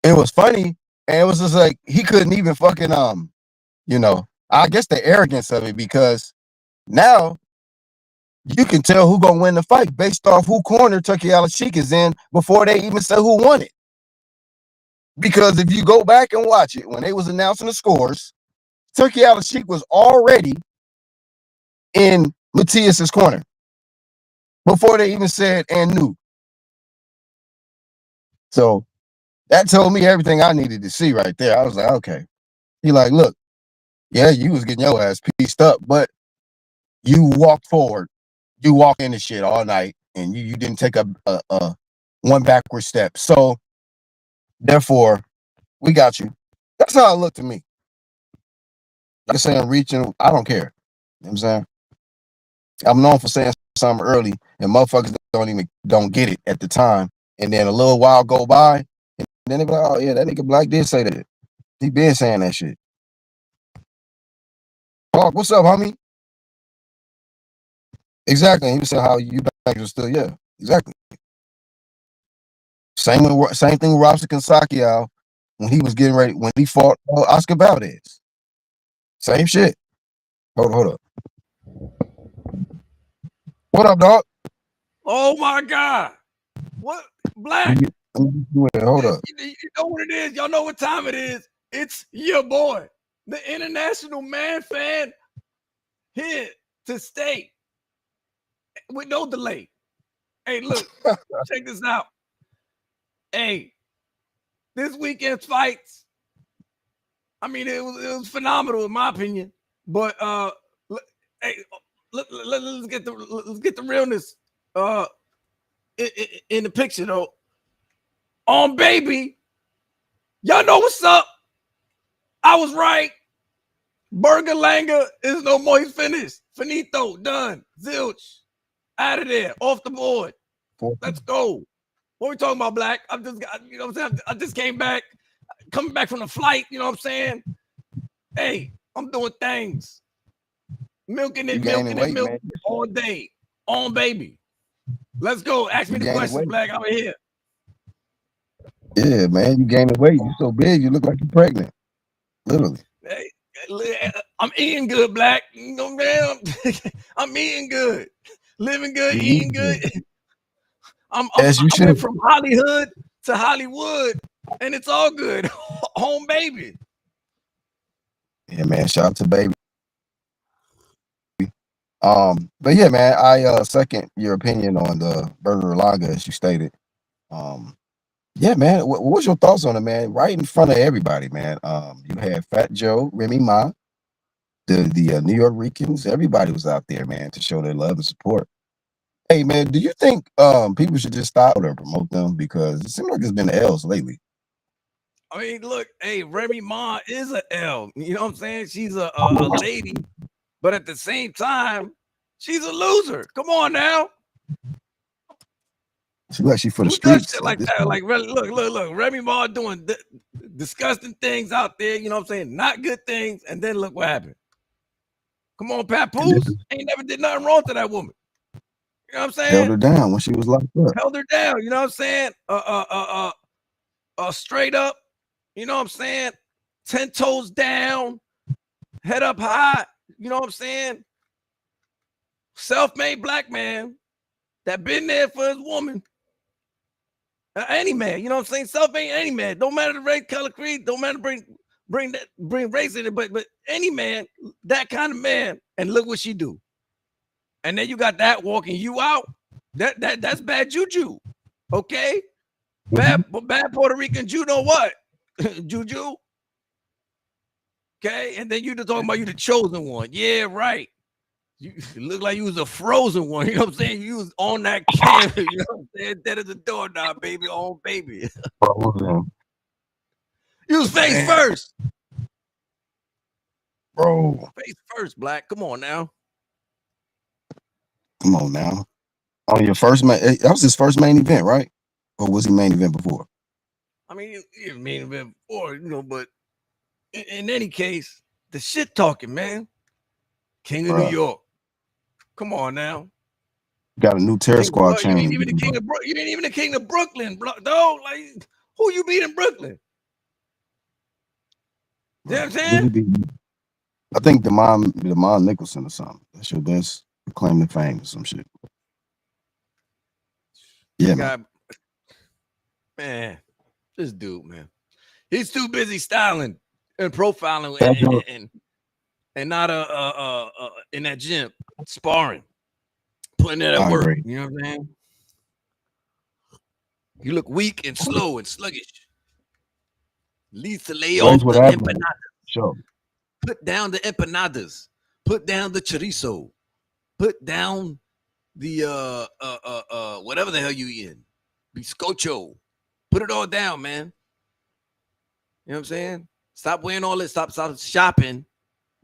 was funny, and it was just like he couldn't even fucking I guess the arrogance of it, because now you can tell who gonna win the fight based off who corner Turkey Al-Sheikh is in before they even say who won it. Because if you go back and watch it, when they was announcing the scores, Turkey Al-Sheikh was already in Matias's corner before they even said and knew. So that told me everything I needed to see right there. I was like, okay. He like, look, yeah, you was getting your ass pieced up, but you walked forward. You walk into shit all night, and you didn't take a one backward step. So therefore, we got you. That's how it looked to me. Like I say, I'm reaching. I don't care. You know what I'm saying? I'm known for saying something early, and motherfuckers don't get it at the time. And then a little while go by, and then they be like, oh yeah, that nigga Black did say that. He been saying that shit. Park, what's up, homie? Exactly. He was saying how you back are still, yeah, exactly. Same thing with Robson Consacchio when he was getting ready, when he fought Oscar Valdez. Same shit. Hold up. What up, dog? Oh my God. What? Black? Hold up. You know what it is? Y'all know what time it is. It's your boy, the international man fan, here to stay with no delay. Hey, look, check this out. Hey, this weekend's fights, I mean, it was phenomenal in my opinion. But hey, let's get the realness in the picture though. On baby, y'all know what's up. I was right. Berlanga is no more. He's finished. Finito. Done. Zilch. Out of there. Off the board. Let's go. What we talking about, Black? I'm just, you know what I'm saying? I just came back, coming back from the flight. You know what I'm saying? Hey, I'm doing things. Milking it man. all day. On baby. Let's go. Ask me the question, Black. I'm here. Yeah, man. You gaining weight. You so big. You look like you're pregnant. Literally. Hey, I'm eating good, Black. You know, man. I'm eating good. Living good, eating good. I went from Hollywood to Hollywood, and it's all good. Home baby. Yeah, man. Shout out to baby. But yeah, man, I second your opinion on the Berlanga, as you stated. Yeah, man. What was your thoughts on it, man? Right in front of everybody, man. You had Fat Joe, Remy Ma, the New York Ricans. Everybody was out there, man, to show their love and support. Hey, man, do you think people should just stop or promote them, because it seems like it's been L's lately? I mean, look, hey, Remy Ma is a L. You know what I'm saying? She's a lady, but at the same time, she's a loser. Come on now. She for the streets. Shit like that. Like, look. Remy Ma doing disgusting things out there. You know what I'm saying? Not good things. And then look what happened. Come on, Papoose. Ain't never did nothing wrong to that woman. You know what I'm saying? Held her down when she was locked up. Held her down. You know what I'm saying? Straight up. You know what I'm saying? 10 toes down. Head up high. You know what I'm saying? Self-made black man that been there for his woman. Any man, you know what I'm saying? Self-made any man. Don't matter the race, color, creed. Don't matter bring race in it. But any man, that kind of man. And look what she do. And then you got that walking you out. That's bad juju. Okay? Bad Puerto Rican, you know what? Juju. Okay? And then you just talking about you the chosen one. Yeah, right. You look like you was a frozen one. You know what I'm saying? You was on that camera. You know what I'm saying? Dead as a doorknob, baby. On baby. You was face first. Bro. Face first, Black. Come on now. Come on now. On your first that was his first main event, right? Or was he main event before? I mean, he main event before, you know, but in any case, the shit talking, man. King of New York. Come on now. Got a new Terror Squad chain. You ain't even the king of Brooklyn. You ain't even the king of Brooklyn, dog. Like, who you beat in Brooklyn? You know what I'm saying? I think Demond Nicholson or something. That's your best claim to fame or some shit. Yeah, man. This dude, man. He's too busy styling and profiling and not in that gym sparring, putting that at work. You know what I'm saying? You look weak and slow and sluggish. Leads to lay off the empanadas. Sure. Put down the empanadas. Put down the chorizo. Put down the whatever the hell you eating. Bizcocho. Put it all down, man. You know what I'm saying? Stop wearing all this. Stop shopping.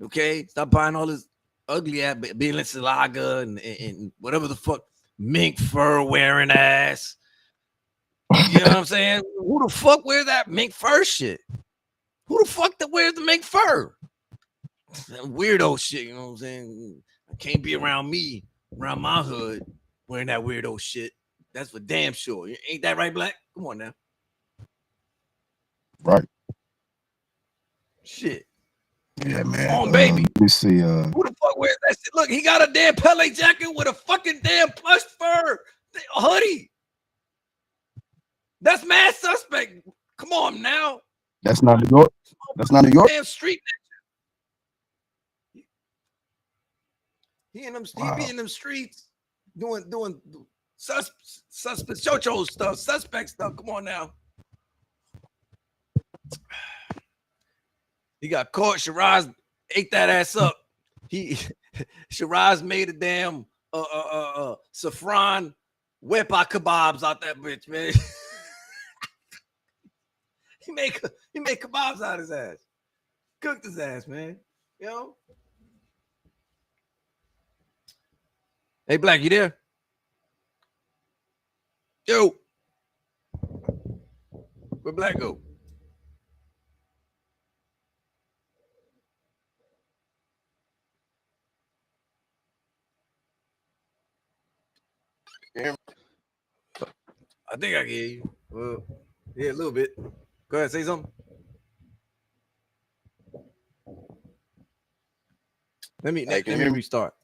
Okay? Stop buying all this ugly ass Balenciaga and whatever the fuck mink fur wearing ass. You know what I'm saying? Who the fuck wears that mink fur shit? Who the fuck that wears the mink fur? That weirdo shit, you know what I'm saying? I can't be around me, around my hood, wearing that weirdo shit. That's for damn sure. Ain't that right, Black? Come on now. Right. Shit. Yeah, man. On baby. Let me see. Who the fuck wears that shit? Look, he got a damn Pele jacket with a fucking damn plush fur hoodie. That's mad suspect. Come on now. That's not New York. That's not New York. Damn street. He be in them streets doing suspect chocho stuff, suspect stuff. Come on now. He got caught. Shiraz ate that ass up. Shiraz made a damn saffron wepa kebabs out that bitch, man. he made kebabs out his ass. Cooked his ass, man. You know? Hey, Black, you there? Yo. Where Black go? Yeah. I think I can hear you. Yeah, a little bit. Go ahead, say something. Let me restart.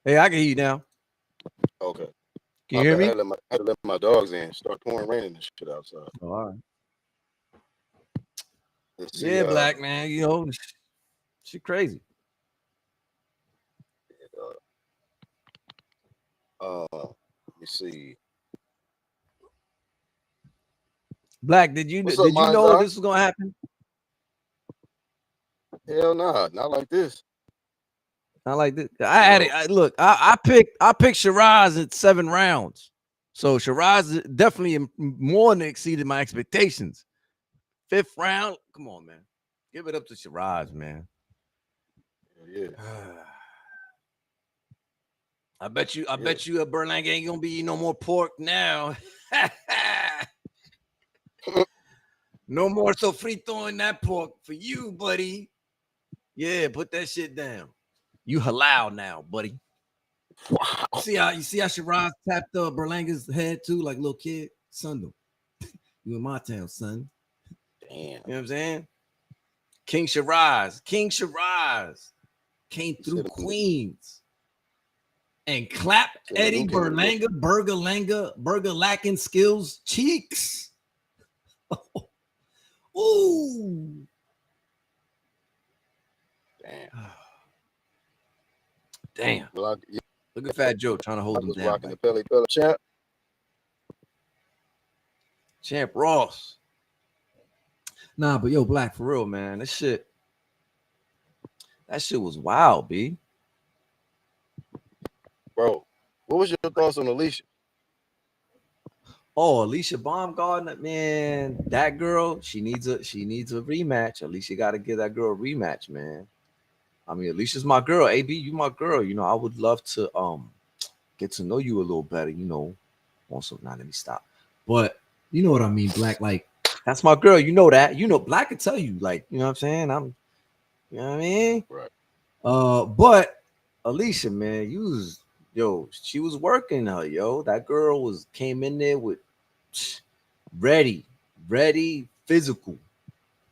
Hey, I can hear you now. Okay. Can you hear me? I had to let my dogs in. Start pouring rain and shit outside. Oh, all right. Let's see, Black man, you know, shit crazy. Let me see. Black, did you What's up, know this was gonna happen? Hell nah, not like this. Not like this. I had it. I picked Shiraz at 7 rounds. So Shiraz definitely more than exceeded my expectations. 5th round. Come on, man. Give it up to Shiraz, man. Yeah. I bet you Berlanga ain't gonna be no more pork now. No more sofrito in that pork for you, buddy. Yeah, put that shit down. You halal now, buddy. Wow. You see how Shiraz tapped Berlanga's head too, like a little kid? Son, you in my town, son. Damn. You know what I'm saying? King Shiraz came through Queens and clapped Eddie Burger lacking skills cheeks. Ooh. Damn. Look at Fat Joe trying to hold him down. Rocking the Pele Champ Ross. Nah, but yo, Black, for real, man. That shit was wild, B. Bro, what was your thoughts on Alicia? Oh, Alicia Baumgardner, man, that girl, she needs a rematch. Alicia got to give that girl a rematch, man. I mean, Alicia's my girl. AB, you my girl. You know, I would love to get to know you a little better. You know, also, now let me stop. But you know what I mean, Black. Like, that's my girl. You know that. You know, Black can tell you. Like, you know what I'm saying? You know what I mean? Right. But Alicia, man, she was working her, yo. That girl came in there with ready, physical.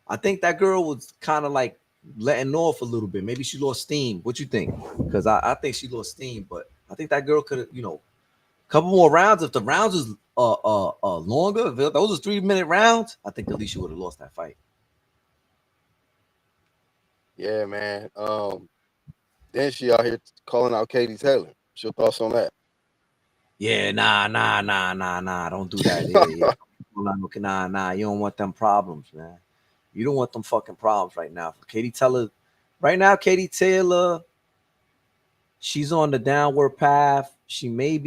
I think that girl was kind of like letting off a little bit. Maybe she lost steam. What you think? Because I think she lost steam, but I think that girl could have, you know, a couple more rounds. If the rounds was longer, if those was 3-minute rounds, I think Alicia would have lost that fight. Yeah, man. Then she out here calling out Katie Taylor. What's your thoughts on that? Yeah, nah. Don't do that. Yeah. Nah. You don't want them problems, man. You don't want them fucking problems right now. Katie Taylor, she's on the downward path. She give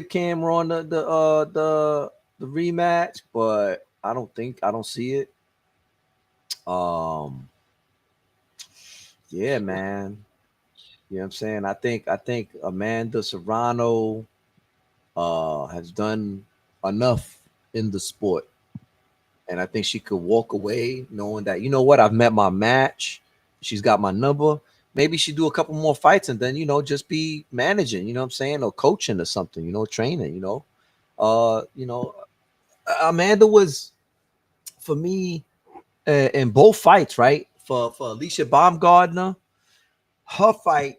Cameron the rematch, but I don't see it. Yeah, man. You know what I'm saying? I think Amanda Serrano has done enough in the sport. And I think she could walk away knowing that, you know what, I've met my match. She's got my number. Maybe she do a couple more fights and then, you know, just be managing, you know what I'm saying? Or coaching or something, you know, training, you know. Amanda was, for me, in both fights, right? For Alicia Baumgardner, her fight,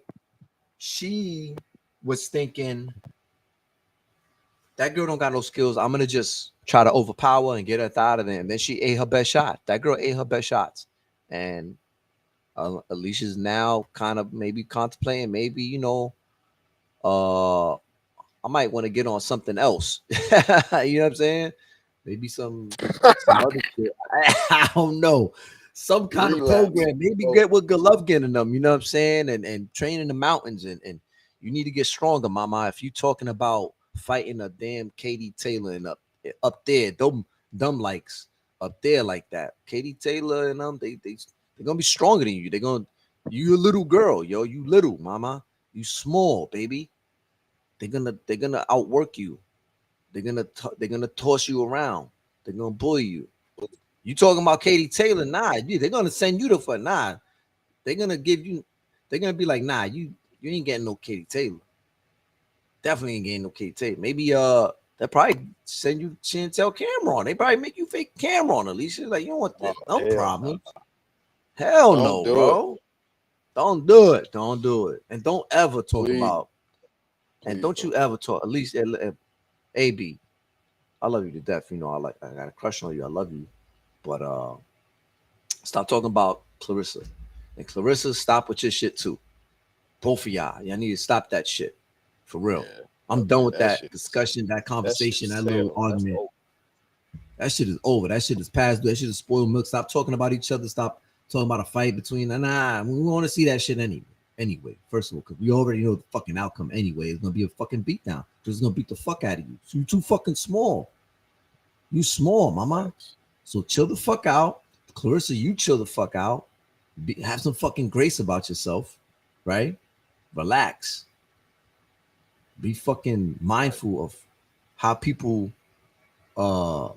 she was thinking, that girl don't got no skills. I'm gonna just try to overpower and get her out of there. And then she ate her best shot. That girl ate her best shots. And Alicia's now kind of maybe contemplating, maybe, you know, I might want to get on something else. You know what I'm saying? Maybe some other shit. I don't know. Some kind of program. Maybe get with Golovkin and them, you know what I'm saying? And train in the mountains. And you need to get stronger, mama. If you talking about fighting a damn Katie Taylor and up there, dumb likes. up there like that. Katie Taylor and them, they're gonna be stronger than you. You a little girl, yo. You little, mama. You small, baby. They're gonna outwork you. They're gonna toss you around. They're gonna bully you. You talking about Katie Taylor? Nah, they're gonna send you to for nah. They're gonna give you. They're gonna be like, nah, you ain't getting no Katie Taylor. Definitely ain't getting no Katie Taylor. Maybe they'll probably send you Chantel Cameron. They probably make you fake Cameron, Alicia. Like, you don't want that. No problems. Hell no, bro. Don't do it. Don't do it. And don't ever talk about. And don't you ever talk. At least AB. I love you to death. You know, I got a crush on you. I love you. But stop talking about Clarissa. And Clarissa, stop with your shit too. Both of y'all. Y'all need to stop that shit. For real. Yeah, I'm done with that discussion, that conversation, that little argument. That shit is over. That shit is past. That shit is spoiled milk. Stop talking about each other. Stop talking about a fight between. Nah, we want to see that shit anyway. First of all, because we already know the fucking outcome anyway. It's gonna be a fucking beatdown. Because it's gonna beat the fuck out of you. So you too fucking small. You small, mama. So chill the fuck out. Clarissa, you chill the fuck out. Have some fucking grace about yourself, right? Relax. Be fucking mindful of how people wanna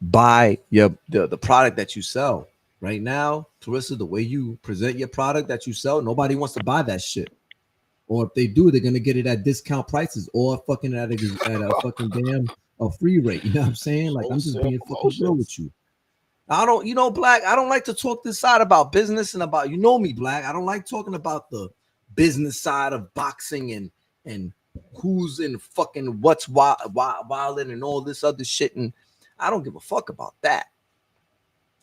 buy the product that you sell. Right now, Clarissa, the way you present your product that you sell, nobody wants to buy that shit. Or if they do, they're gonna get it at discount prices or fucking at a fucking damn a free rate. You know what I'm saying? Like, I'm just being fucking real with you. I don't, Black, I don't like to talk this side about business and about, me, Black. I don't like talking about the business side of boxing and who's in fucking what's wilding and all this other shit. And I don't give a fuck about that.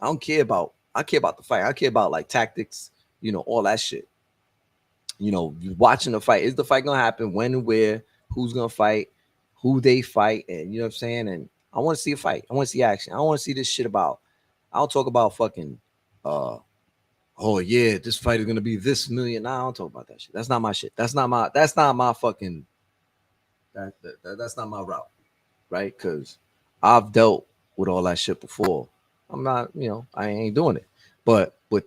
I care about the fight. I care about like tactics, all that shit. Watching the fight. Is the fight gonna happen? When and where? Who's gonna fight? Who they fight? And you know what I'm saying? And I want to see a fight. I want to see action. I want to see this shit about. I don't talk about fucking oh yeah, this fight is gonna be this million. Nah, I don't talk about that shit. That's not my shit. That's not my fucking that's not my route. Right? Because I've dealt with all that shit before. I'm not, I ain't doing it. But with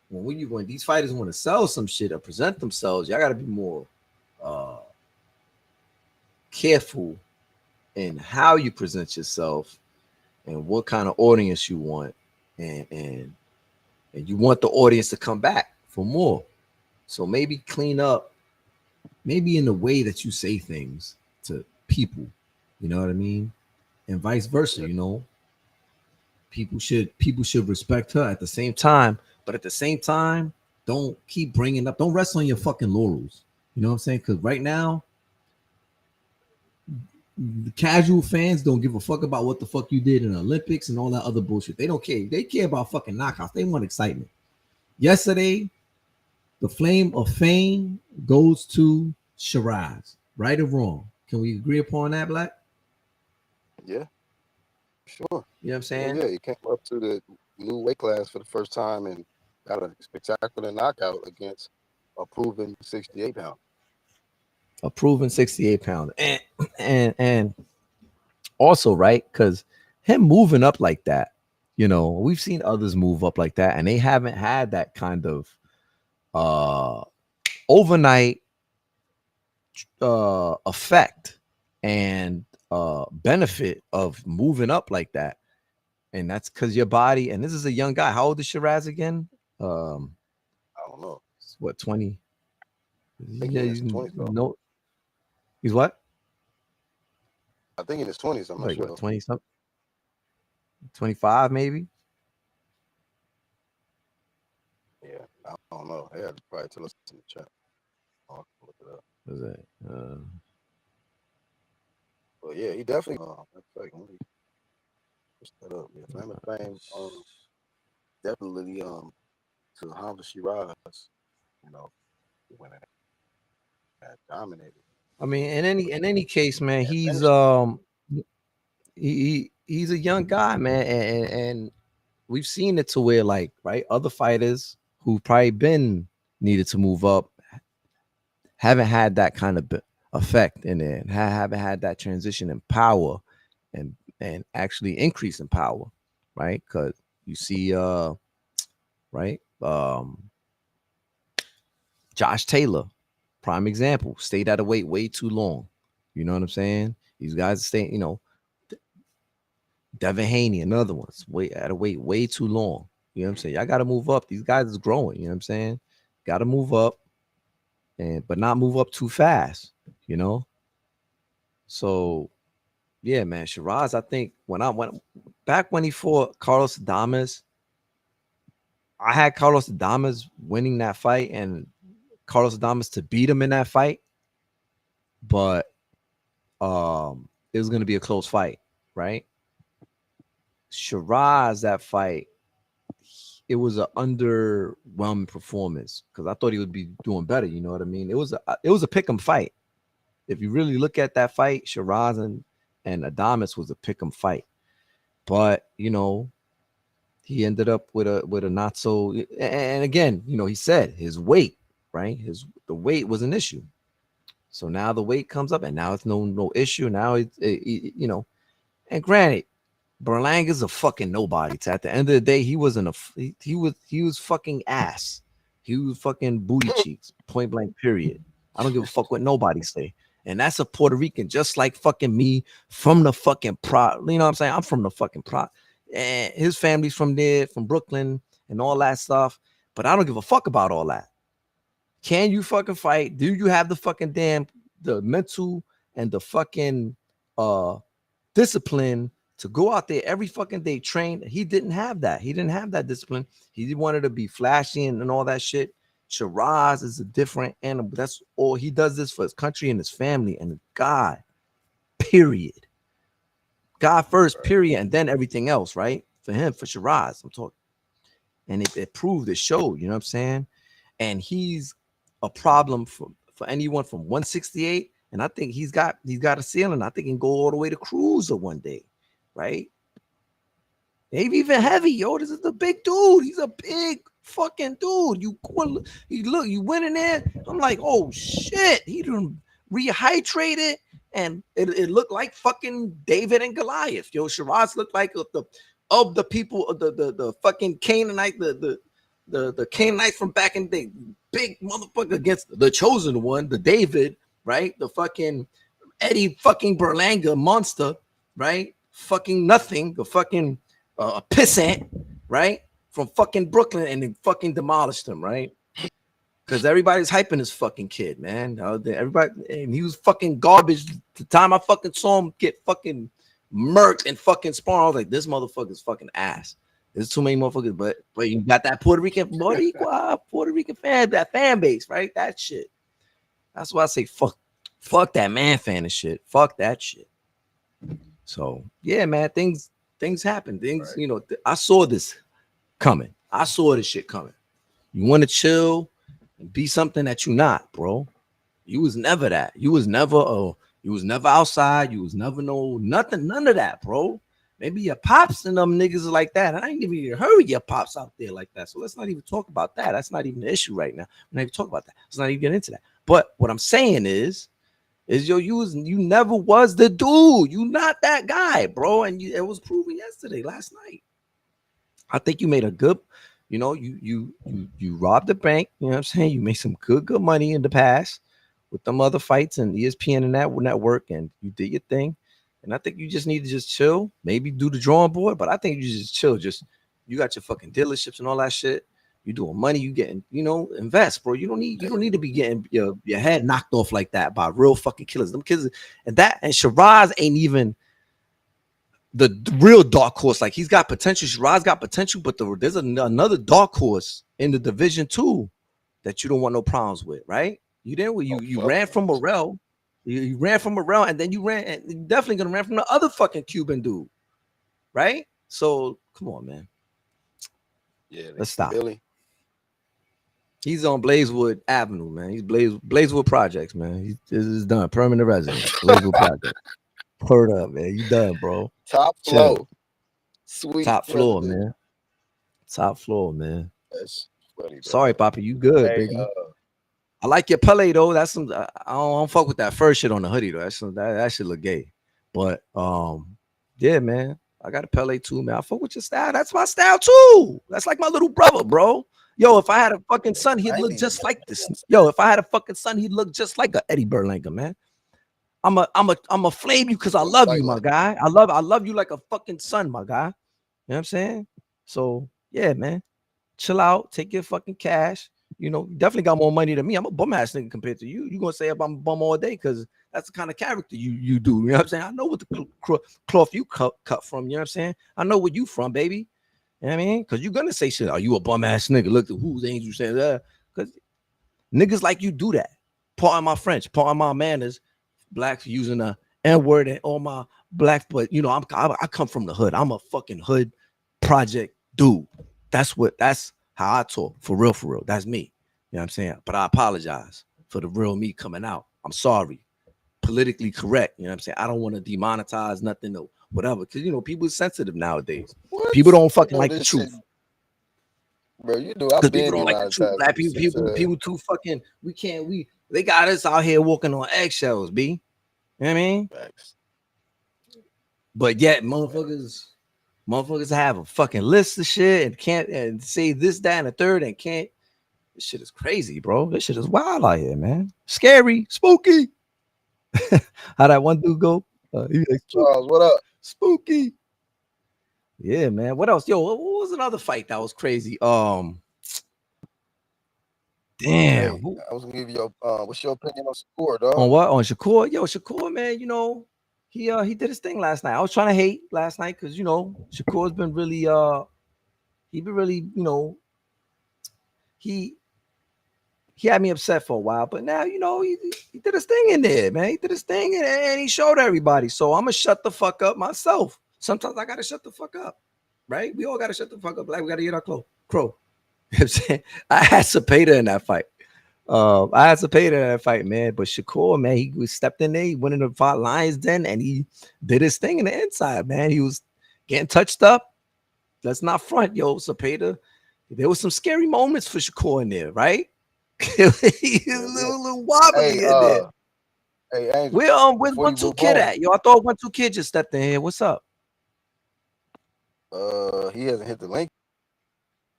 when these fighters want to sell some shit or present themselves, y'all gotta be more careful in how you present yourself and what kind of audience you want, and you want the audience to come back for more. So maybe clean up, maybe in the way that you say things to people, you know what I mean, and vice versa. People should respect her at the same time, but at the same time, don't keep bringing up, don't rest on your fucking laurels. You know what I'm saying? Because right now, the casual fans don't give a fuck about what the fuck you did in the Olympics and all that other bullshit. They don't care. They care about fucking knockouts. They want excitement. Yesterday, the flame of fame goes to Shiraz. Right or wrong? Can we agree upon that, Black? Yeah, sure. You know what I'm saying? Yeah, he came up to the new weight class for the first time and got a spectacular knockout against a proven 68 pounder. A proven 68 pounder. And also, right, because him moving up like that, we've seen others move up like that, and they haven't had that kind of overnight effect and benefit of moving up like that. And that's because your body, and this is a young guy. How old is Shiraz again? I don't know. What, 20? Yeah, he's 20. No, he's what? I think in his 20s. I'm not sure. 20 something, 25 maybe. Yeah, I don't know. Yeah, probably tell us in the chat. I'll look it up. What is that? Well, yeah, he definitely. Let me push that up. Yeah, Flame of Fame. Definitely. To Hamza Shiraz, when it dominated. I mean, in any case, man, he's he's a young guy, man, and we've seen it to where, like, right, other fighters who probably been needed to move up haven't had that kind of effect in it, haven't had that transition in power and and actually increase in power, right? Because you see, right, Josh Taylor, prime example, stayed at a weight way too long. You know what I'm saying? These guys stay, Devin Haney, another one's wait at a weight way too long. You know what I'm saying? Y'all got to move up. These guys is growing. You know what I'm saying? Got to move up, and but not move up too fast. You know. So yeah, man, Shiraz. I think when I went back when he fought Carlos Adames, I had Carlos Adames winning that fight and Carlos Adames to beat him in that fight, but it was going to be a close fight, right? Shiraz, that fight, it was an underwhelming performance because I thought he would be doing better. You know what I mean? It was a pick'em fight. If you really look at that fight, Shiraz and Adames was a pick'em fight, but he ended up with a not so. And again, he said his weight, right? The weight was an issue. So now the weight comes up, and now it's no issue. Now and granted, Berlanga's a fucking nobody. At the end of the day, he wasn't he was fucking ass. He was fucking booty cheeks, point blank. Period. I don't give a fuck what nobody say. And that's a Puerto Rican, just like fucking me, from the fucking pro. You know what I'm saying? I'm from the fucking pro. And his family's from there, from Brooklyn, and all that stuff. But I don't give a fuck about all that. Can you fucking fight? Do you have the fucking the mental and the fucking discipline to go out there every fucking day, train? He didn't have that. He didn't have that discipline. He wanted to be flashy and all that shit. Shiraz is a different animal. That's all. He does this for his country and his family and God, period. God first, period, and then everything else, right? For him, for Shiraz, I'm talking. And it proved, it showed, you know what I'm saying? And he's a problem for anyone from 168. And I think he's got a ceiling. I think he can go all the way to cruiser one day, right? Maybe even heavy. Yo, this is the big dude. He's a big fucking dude. You went in there. I'm like, oh shit. He done rehydrated, and it looked like fucking David and Goliath. Yo, Shiraz looked like the people of the fucking Canaanite, the Canaanites from back in the day, big motherfucker against the chosen one, the David, right? The fucking Eddie fucking Berlanga monster, right? Fucking nothing, the fucking pissant, right? From fucking Brooklyn, and then fucking demolished him, right? Because everybody's hyping this fucking kid, man. Everybody, and he was fucking garbage. The time I fucking saw him get fucking murked and fucking spawn, I was like, this motherfucker's fucking ass. There's too many motherfuckers, but you got that Puerto Rican fan, that fan base, right? That shit. That's why I say fuck that man fan and shit. Fuck that shit. So yeah, man, things happen. Things, right. I saw this coming. I saw this shit coming. You want to chill and be something that you're not, bro. You was never that. You was never outside. You was never nothing, none of that, bro. Maybe your pops and them niggas are like that. And I ain't even heard your pops out there like that. So let's not even talk about that. That's not even the issue right now. We're not even talking about that. Let's not even get into that. But what I'm saying is you never was the dude. You not that guy, bro. And it was proven last night. I think you made a good, you robbed the bank. You know what I'm saying? You made some good money in the past with them other fights and ESPN and that network, and you did your thing. And I think you just need to just chill, maybe do the drawing board, but I think you just chill. You got your fucking dealerships and all that shit. You doing money, you getting, invest, bro. You don't need to be getting your head knocked off like that by real fucking killers. Them kids and Shiraz ain't even the real dark horse. Like, he's got potential. Shiraz got potential, but there's another dark horse in the division too that you don't want no problems with, right? You ran from Morrell. You ran from Morrell, and then you definitely gonna run from the other fucking Cuban dude, right? So come on, man. Yeah, let's stop. Billy. He's on Blazewood Avenue, man. He's Blazewood Projects, man. This is done. Permanent resident. Blazewood Project. Word up, man. You done, bro. Top floor. Sweet. Top floor, man. Top floor, man. That's funny, bro. Sorry, Papa. You good, baby. I like your Pele though. That's some. I don't fuck with that first shit on the hoodie though. That shit look gay. But Yeah, man. I got a Pele too, man. I fuck with your style. That's my style too. That's like my little brother, bro. Yo, if I had a fucking son, he'd look 90s. just like this. Yo, if I had a fucking son, he'd look just like a Eddie Berlanga, man. I'm a flame you because I What love fight you, my like? guy. I love you like a fucking son, my guy. You know what I'm saying? So yeah, man. Chill out, take your fucking cash. You definitely got more money than me. I'm a bum ass nigga compared to you. You gonna say I'm a bum all day because that's the kind of character you do. You know what I'm saying? I know what the cloth you cut from. You know what I'm saying? I know where you from, baby. You know what I mean? Because you're gonna say shit. Are you a bum ass nigga? Look at who's angel saying that. Because niggas like you do that. Pardon my French, pardon my manners. Blacks using a N word and all my blacks, but I come from the hood. I'm a fucking hood project dude. That's how I talk for real, for real. That's me. You know what I'm saying? But I apologize for the real me coming out. I'm sorry. Politically correct. You know what I'm saying? I don't want to demonetize nothing or whatever. Because people are sensitive nowadays. What? People don't You fucking know like the this shit, truth. bro. You know I've Because people been don't like the truth. demonetized Black people people, since people too fucking, they got us out here walking on eggshells, B. You know what I mean? facts. But yet motherfuckers have a fucking list of shit and can't and say this, that, and the third and can't. This shit is crazy, bro. This shit is wild out here, man. Scary, spooky. How that one dude go? He like Charles, what up? spooky. Yeah, man. What else? Yo, what was another fight that was crazy? Damn. Hey, I was gonna give you your what's your opinion on Shakur, dog? On what? On Shakur? Yo, Shakur, man. He did his thing last night. I was trying to hate last night because Shakur's been really he been really he he had me upset for a while, but now he did his thing in there, man. He did his thing and he showed everybody. So I'm gonna shut the fuck up myself. Sometimes I gotta shut the fuck up, right? We all gotta shut the fuck up. Like we gotta get our crow. You know what I'm saying? I had Cepeda in that fight. I had Cepeda in that fight, man. But Shakur, man, he stepped in there. He went in the fight Lions Den and he did his thing in the inside, man. He was getting touched up. Let's not front, yo, Cepeda. There was some scary moments for Shakur in there, right? He's a little wobbly Hey, in there. hey, Angel. Where's Before you 1-2 move kid on, at? Yo, I thought 1-2 kid just stepped in here. What's up? he hasn't hit the link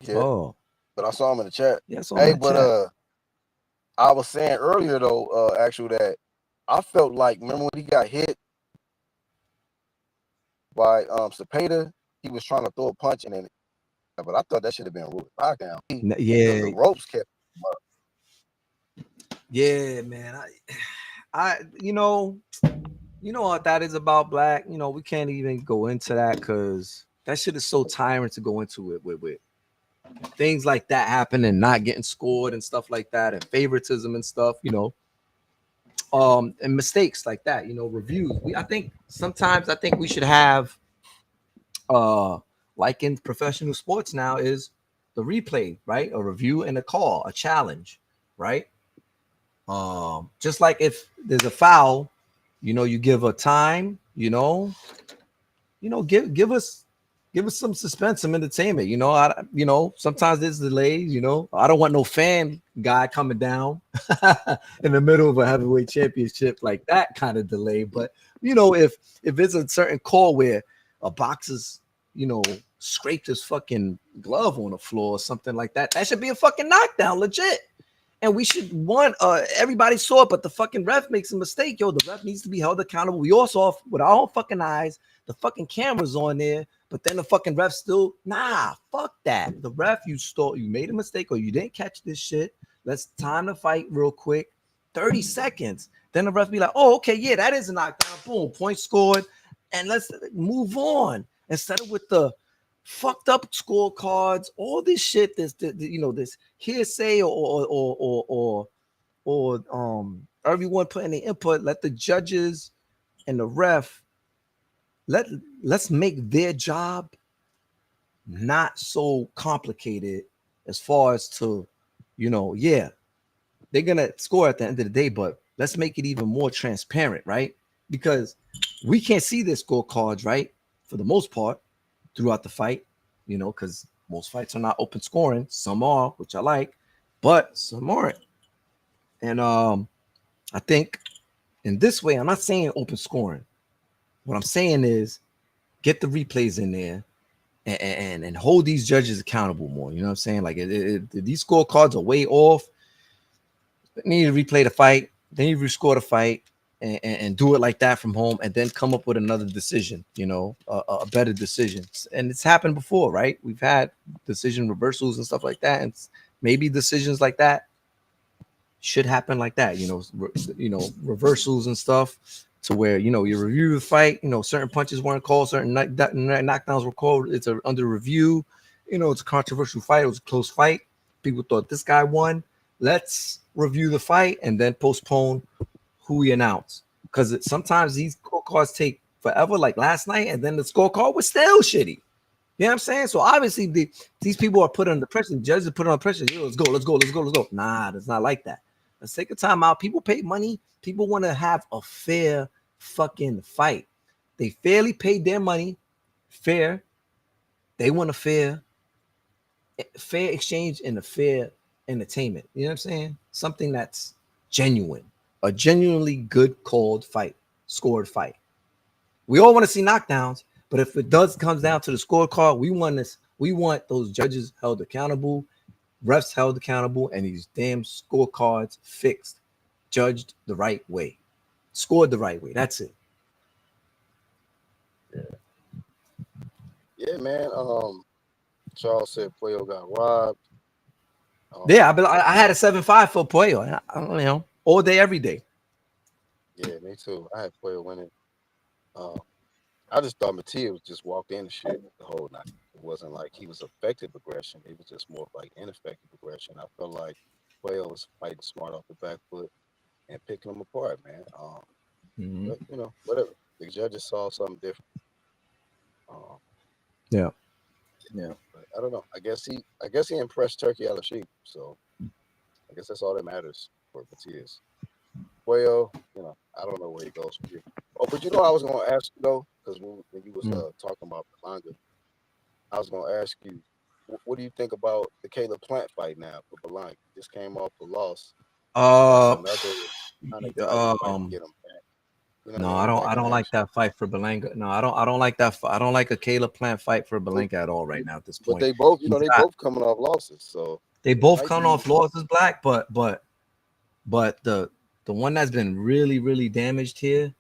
yet, Oh, but I saw him in the chat. yeah, I saw him Hey, in the but chat. I was saying earlier though, actually that I felt like remember when he got hit by Cepeda, he was trying to throw a punch and then, but I thought that should have been a ruled knockdown. The Yeah, ropes kept him up. yeah, man. I what that is about Black. We can't even go into that because that shit is so tiring to go into it with things like that happen and not getting scored and stuff like that and favoritism and stuff. And mistakes like that. Reviews. I think we should have like in professional sports now is the replay, right? A review and a call, a challenge, right? Just like if there's a foul, you give a time, give us some suspense, some entertainment. Sometimes there's delays. I don't want no fan guy coming down in the middle of a heavyweight championship like that kind of delay. But if it's a certain call where a boxer's scraped his fucking glove on the floor or something like that, that should be a fucking knockdown, legit. And we should everybody saw it, but the fucking ref makes a mistake. Yo, the ref needs to be held accountable. We all saw with our own fucking eyes, the fucking cameras on there, but then the fucking ref still, fuck that. The ref, you made a mistake or you didn't catch this shit. Let's time the fight real quick. 30 seconds. Then the ref be like, oh, okay, yeah, that is a knockdown. Boom, point scored. And let's move on. Instead of with the fucked up scorecards, all this shit, this hearsay or everyone putting their input. Let the judges and the ref let's make their job not so complicated as far as to they're gonna score at the end of the day, but let's make it even more transparent, right? Because we can't see their scorecards, right, for the most part throughout the fight, because most fights are not open scoring. Some are, which I like, but some aren't. And I think in this way, I'm not saying open scoring. What I'm saying is get the replays in there, and hold these judges accountable more. You know what I'm saying? Like these scorecards are way off. They need to replay the fight. They need to rescore the fight and do it like that from home, and then come up with another decision. You know, a better decision. And it's happened before, right? We've had decision reversals and stuff like that, and maybe decisions like that should happen like that. Reversals and stuff, to where you review the fight. Certain punches weren't called, certain knockdowns were called. It's under review. It's a controversial fight. It was a close fight. People thought this guy won. Let's review the fight and then postpone who we announce, because sometimes these scorecards take forever, like last night, and then the scorecard was still shitty. You know what I'm saying? So obviously these people are put under pressure. The judges are put under pressure. Let's go. Nah, it's not like that. Let's take a time out. People pay money. People want to have a fair fucking fight. They fairly paid their money. Fair. They want a fair exchange and a fair entertainment. You know what I'm saying? Something that's genuine. A genuinely good called fight. Scored fight. We all want to see knockdowns, but if it comes down to the scorecard, we want those judges held accountable, refs held accountable, and these damn scorecards fixed, judged the right way, scored the right way. That's it. Yeah, man. Charles said Puello got robbed. I had a 7-5 for Puello. All day, every day. Yeah, me too. I had Puello winning. I just thought Matias just walked in and shit the whole night. It wasn't like he was effective aggression. It was just more like ineffective aggression. I felt like Puello was fighting smart off the back foot and picking them apart, man. But, whatever. The judges saw something different. Yeah. But I don't know. I guess he impressed Turkey Al-Sheikh. So I guess that's all that matters for Matias. Puello, I don't know where he goes from here. Oh, but I was going to ask you, though, because when you was talking about Berlanga, I was going to ask you, what do you think about the Caleb Plant fight now for Berlanga? He just came off the loss. That's another kind of fight to get him back. No, I don't like that fight for Berlanga. No, I don't like that. I don't like a Caleb Plant fight for Berlanga at all right now at this point. But they both, they both coming off losses, so they both coming off losses, Black. But the one that's been really, really damaged here,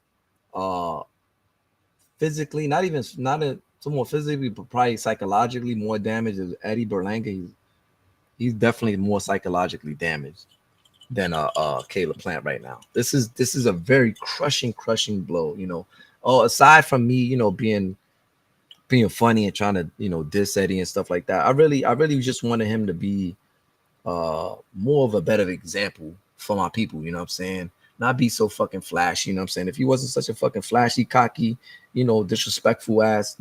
physically, somewhat physically, but probably psychologically more damaged is Eddie Berlanga. He's definitely more psychologically damaged than Caleb Plant right now. This is a very crushing blow. Aside from me, being funny and trying to diss Eddie and stuff like that, I really just wanted him to be more of a better example for my people. You know what I'm saying? Not be so fucking flashy. You know what I'm saying? If he wasn't such a fucking flashy, cocky, disrespectful ass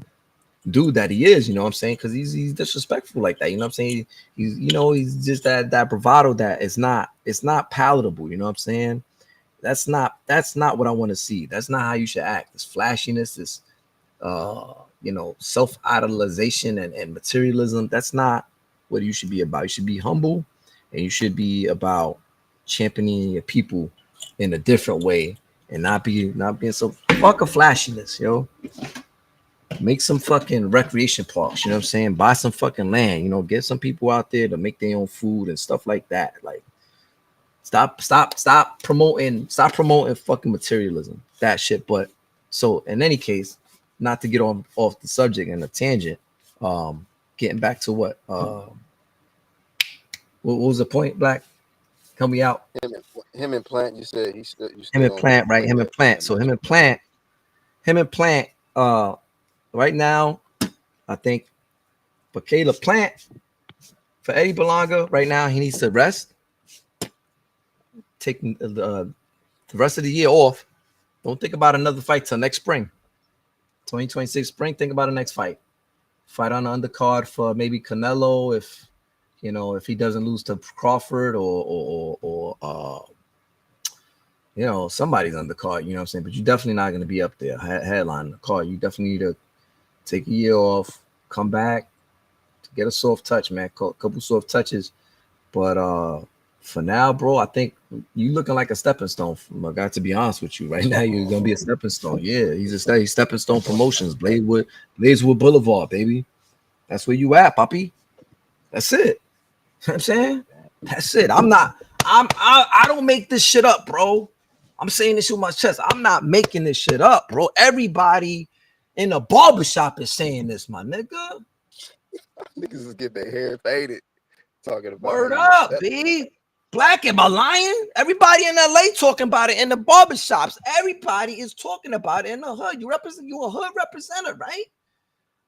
dude that he is, you know what I'm saying? Because he's disrespectful like that. You know what I'm saying? He's just that bravado that it's not palatable. You know what I'm saying? That's not what I want to see. That's not how you should act. This flashiness, this self-idolization and materialism. That's not what you should be about. You should be humble, and you should be about championing your people in a different way, and not being so fuck a flashiness, yo. Make some fucking recreation parks, you know what I'm saying? Buy some fucking land, get some people out there to make their own food and stuff like that. Like, stop promoting fucking materialism, that shit. But so in any case, not to get off the subject and the tangent, getting back to what was the point, Black? Help me out. Him and Plant, you said you him and Plant, right? Him and Plant. So him and Plant, right now, I think for Caleb Plant, for Eddie Berlanga, right now, he needs to rest. Take the rest of the year off. Don't think about another fight till next spring. 2026 spring, think about the next fight. Fight on the undercard for maybe Canelo if he doesn't lose to Crawford or somebody's undercard, you know what I'm saying? But you're definitely not going to be up there, headline the card. You definitely need to take a year off, come back, to get a soft touch, man. Couple soft touches. But For now, bro, I think you looking like a stepping stone. My guy, to be honest with you, right now you're gonna be a stepping stone. Yeah, he's stepping stone promotions. Blazewood Boulevard, baby. That's where you at, Poppy. That's it. You know what I'm saying? That's it. I don't make this shit up, bro. I'm saying this with my chest. I'm not making this shit up, bro. Everybody in the barbershop is saying this, my nigga. Niggas is getting their hair faded talking about Word he a up, step. B. Black, am I lying? Everybody in LA talking about it in the barbershops. Everybody is talking about it in the hood. You a hood representative, right?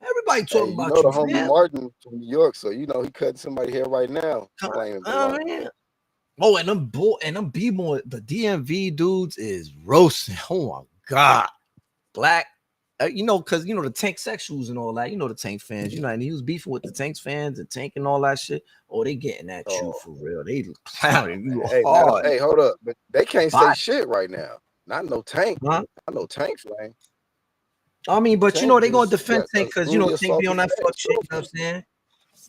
Everybody Hey, talking you about know the you, homie fam. Martin from New York, so you know he cutting somebody hair right now, claiming Oh, Berlanga. man. Oh, and them B-boy, the DMV dudes is roasting. Oh my God. Black. Because the Tank sexuals and all that. You know the Tank fans. And he was beefing with the Tanks fans and Tank and all that shit. Oh, they getting at you Oh, for real. They clowning you hey, hard. hey, hold up, but they can't say Bye. shit right now. Not no Tank, Huh? not no Tank flame. I mean, but Tank they gonna just defend got Tank because brutally Tank be on assaulted that his fuck shit. You know ex-girlfriend. what I'm saying?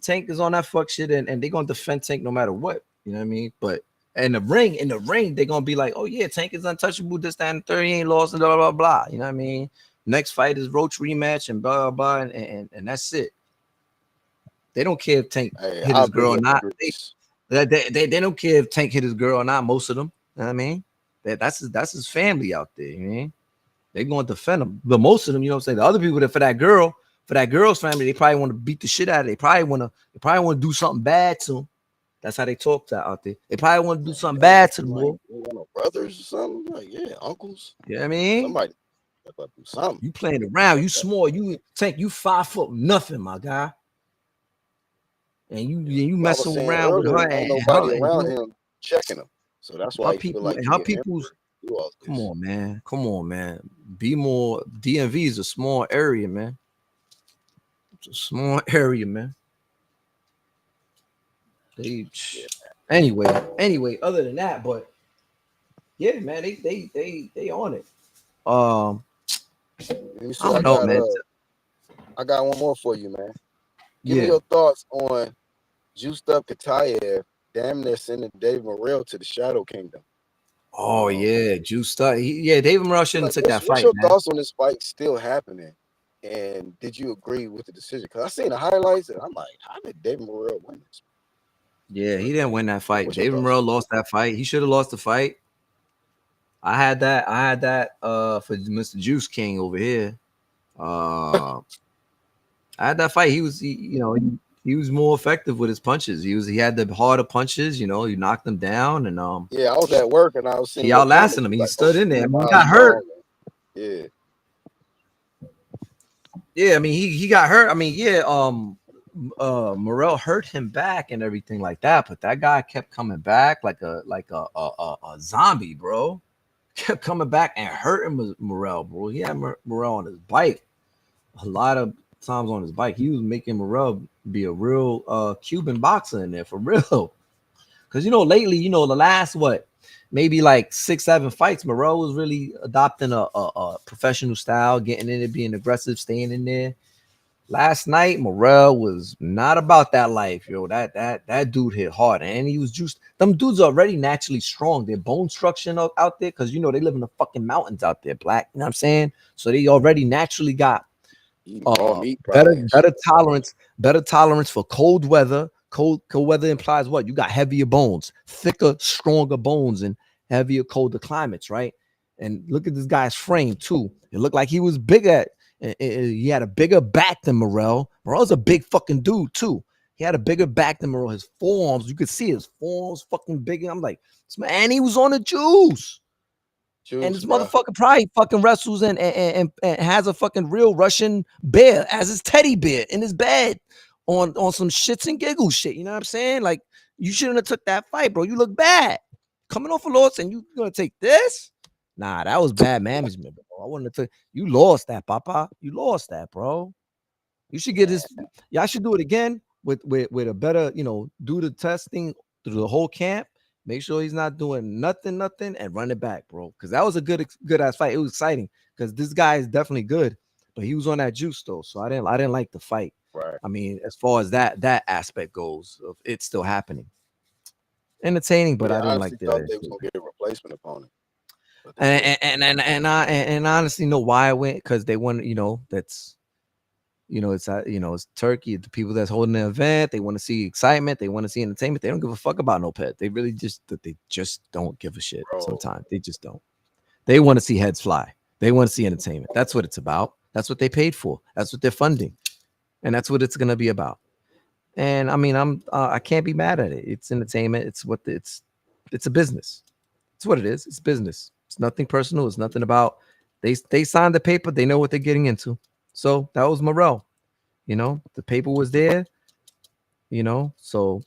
Tank is on that fuck shit, and they gonna defend Tank no matter what. You know what I mean? But in the ring, they gonna be like, oh yeah, Tank is untouchable. This, that, and the third. He ain't lost, and blah blah blah. You know what I mean? Next fight is Roach rematch, and blah blah blah, and that's it. They don't care if Tank Hey, hit I'll his be girl or in not. Greece. They don't care if Tank hit his girl or not. Most of them. You know what I mean? That's his family out there. You know what I mean? They going to defend him. But most of them, you know what I'm saying? The other people that for that girl's family, they probably want to beat the shit out of it. They probably want to do something bad to him. That's how they talk to out there. They probably want to do Like, something damn, bad to them, like boy. you got no brothers or something. Like, yeah, uncles. You know what I mean? Somebody step up do something. You playing around, Like you that. small, you Tank, you 5 foot nothing, my guy. And you I was messing saying around with earlier, her ain't and nobody her and around you him checking him, so that's why her he feel people like and he her getting people's emperor. Do all come this. on, man. Come on, man. Be more DMV is a small area, man. It's a small area, man. They Yeah. anyway, other than that, but yeah, man, they on it. Um, Let me see. I don't know, man. I got one more for you, man. Give me Yeah. your thoughts on juiced up Katayev damn near sending Dave Morrell to the Shadow Kingdom. Oh Um, yeah, juiced up. David Morrell shouldn't like, have took that what's fight, your man. thoughts on this fight still happening? And did you agree with the decision? Because I seen the highlights and I'm like, how did David Morrell win this? Yeah, But he didn't win that fight. what's your David thoughts? Morrell lost that fight. He should have lost the fight. I had that for Mr. Juice King over here. Uh I had that fight. He was more effective with his punches. He had the harder punches, he knocked him down and Yeah, I was at work and I was seeing he your outlasted comments. him. You He like, oh, stood in there. I mean, he wow, got hurt. strong. Yeah, Yeah, I mean, he got hurt. I mean, yeah, Morrell hurt him back and everything like that, but that guy kept coming back like a zombie, bro. Kept coming back and hurting Morrell, bro. He had Morrell on his bike a lot of times on his bike. He was making Morrell be a real Cuban boxer in there for real. Because lately, the last maybe like 6-7 fights, Morrell was really adopting a professional style, getting in it, being aggressive, staying in there. Last night, Morrell was not about that life, yo. That dude hit hard, and he was juiced. Them dudes are already naturally strong. Their bone structure out there, because they live in the fucking mountains out there, Black. You know what I'm saying? So they already naturally got eating raw meat better probably and better shit. tolerance for cold weather. Cold weather implies what? You got heavier bones, thicker, stronger bones, and heavier, colder climates, right? And look at this guy's frame too. It looked like he was bigger. He had a bigger back than Morrell. Morrell's a big fucking dude too. He had a bigger back than Morrell. His forearms, you could see his forearms fucking big. I'm like, and he was on the juice. And Juice, this bro. motherfucker probably fucking wrestles and has a fucking real Russian bear as his teddy bear in his bed on some shits and giggles shit. You know what I'm saying? Like, you shouldn't have took that fight, bro. You look bad. Coming off a loss and you gonna take this? Nah, that was bad management, bro. I wouldn't have took you lost that, Papa. You lost that, bro. You should get this. Y'all should do it again with a better, do the testing through the whole camp. Make sure he's not doing nothing, and run it back, bro. Because that was a good ass fight. It was exciting because this guy is definitely good, but he was on that juice though, so I didn't like the fight. Right. I mean, as far as that aspect goes, of it still happening. entertaining, but Yeah, I I didn't honestly like thought the they was shit. gonna get a replacement opponent, but they And didn't. I honestly know why I went, because they want, that's, it's Turkey. The people that's holding the event, they want to see excitement, they want to see entertainment. They don't give a fuck about no pet. They just don't give a shit. Bro, Sometimes they just don't. They want to see heads fly. They want to see entertainment. That's what it's about. That's what they paid for. That's what they're funding, and that's what it's gonna be about. And I mean, I can't be mad at it. It's entertainment. It's a business. It's what it is. It's business. It's nothing personal. It's nothing about. They signed the paper. They know what they're getting into. So that was Morel. The paper was there. So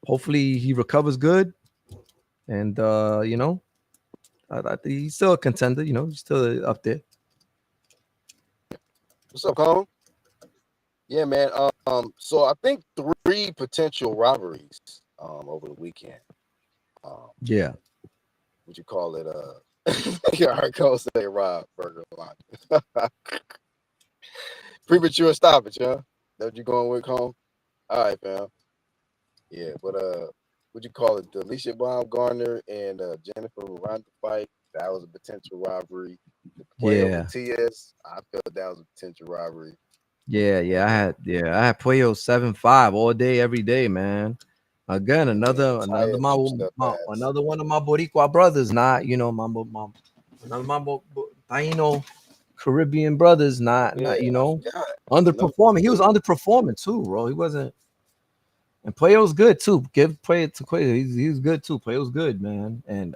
hopefully he recovers good. And I think he's still a contender. He's still up there. what's up, Cone? Yeah, man. So I think three potential robberies over the weekend. Um, Yeah. what you call it? Yeah, I can't say Rob Burger Line. Premature stoppage, huh? That you going with, Cone? All right, fam. Yeah, but what you call it? The Alicia Baumgardner and Jennifer Miranda fight. That was a potential robbery. The Puello Yeah. Matias, I felt that was a potential robbery. Yeah. And I had Puyo 7-5 all day, every day, man. Again, then another Matthias some stuff ass. another one of my Boricua brothers, not another Taino Caribbean brothers, not Yeah, I forgot. Another underperforming. He was dude. underperforming too, bro. He wasn't. And Puyo's good too. Give Puyo to Puyo. He's good too. Puyo's good, man. And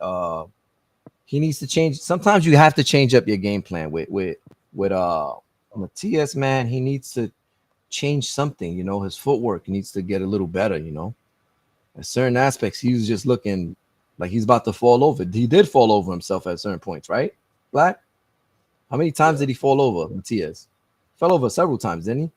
he needs to change. Sometimes you have to change up your game plan with Matias, man. He needs to change something. His footwork needs to get a little better. At certain aspects, he was just looking like he's about to fall over. He did fall over himself at certain points, right? Black. How many times Yeah, did he fall over, Matias? Fell over several times, didn't he?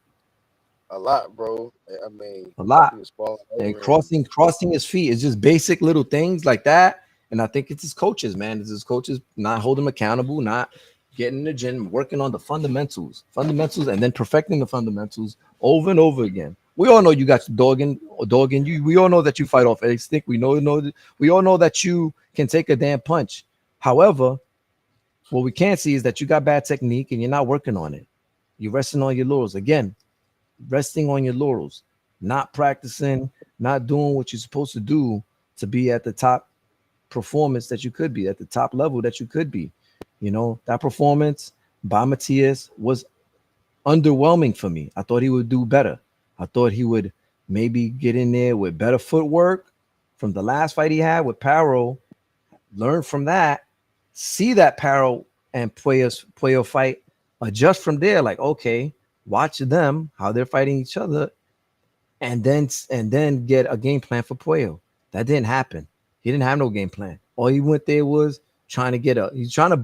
a lot, bro. I mean, A lot. he was falling And over and crossing his feet is just basic little things like that. And I think it's his coaches, man. It's his coaches not holding him accountable, not getting in the gym, working on the fundamentals, and then perfecting the fundamentals over and over again. We all know you got dog in you. We all know that you fight off instinct. We all know that you can take a damn punch. However, what we can't see is that you got bad technique and you're not working on it. You're resting on your laurels again, resting on your laurels, not practicing, not doing what you're supposed to do to be at the top performance that you could be, at the top level that you could be. That performance by Matias was underwhelming for me. I thought he would do better. I thought he would maybe get in there with better footwork from the last fight he had with Paro, learn from that, see that Paro and Puyo fight, adjust from there. Like, okay, watch them, how they're fighting each other, and then get a game plan for Puyo. That didn't happen. He didn't have no game plan. All he went there was he's trying to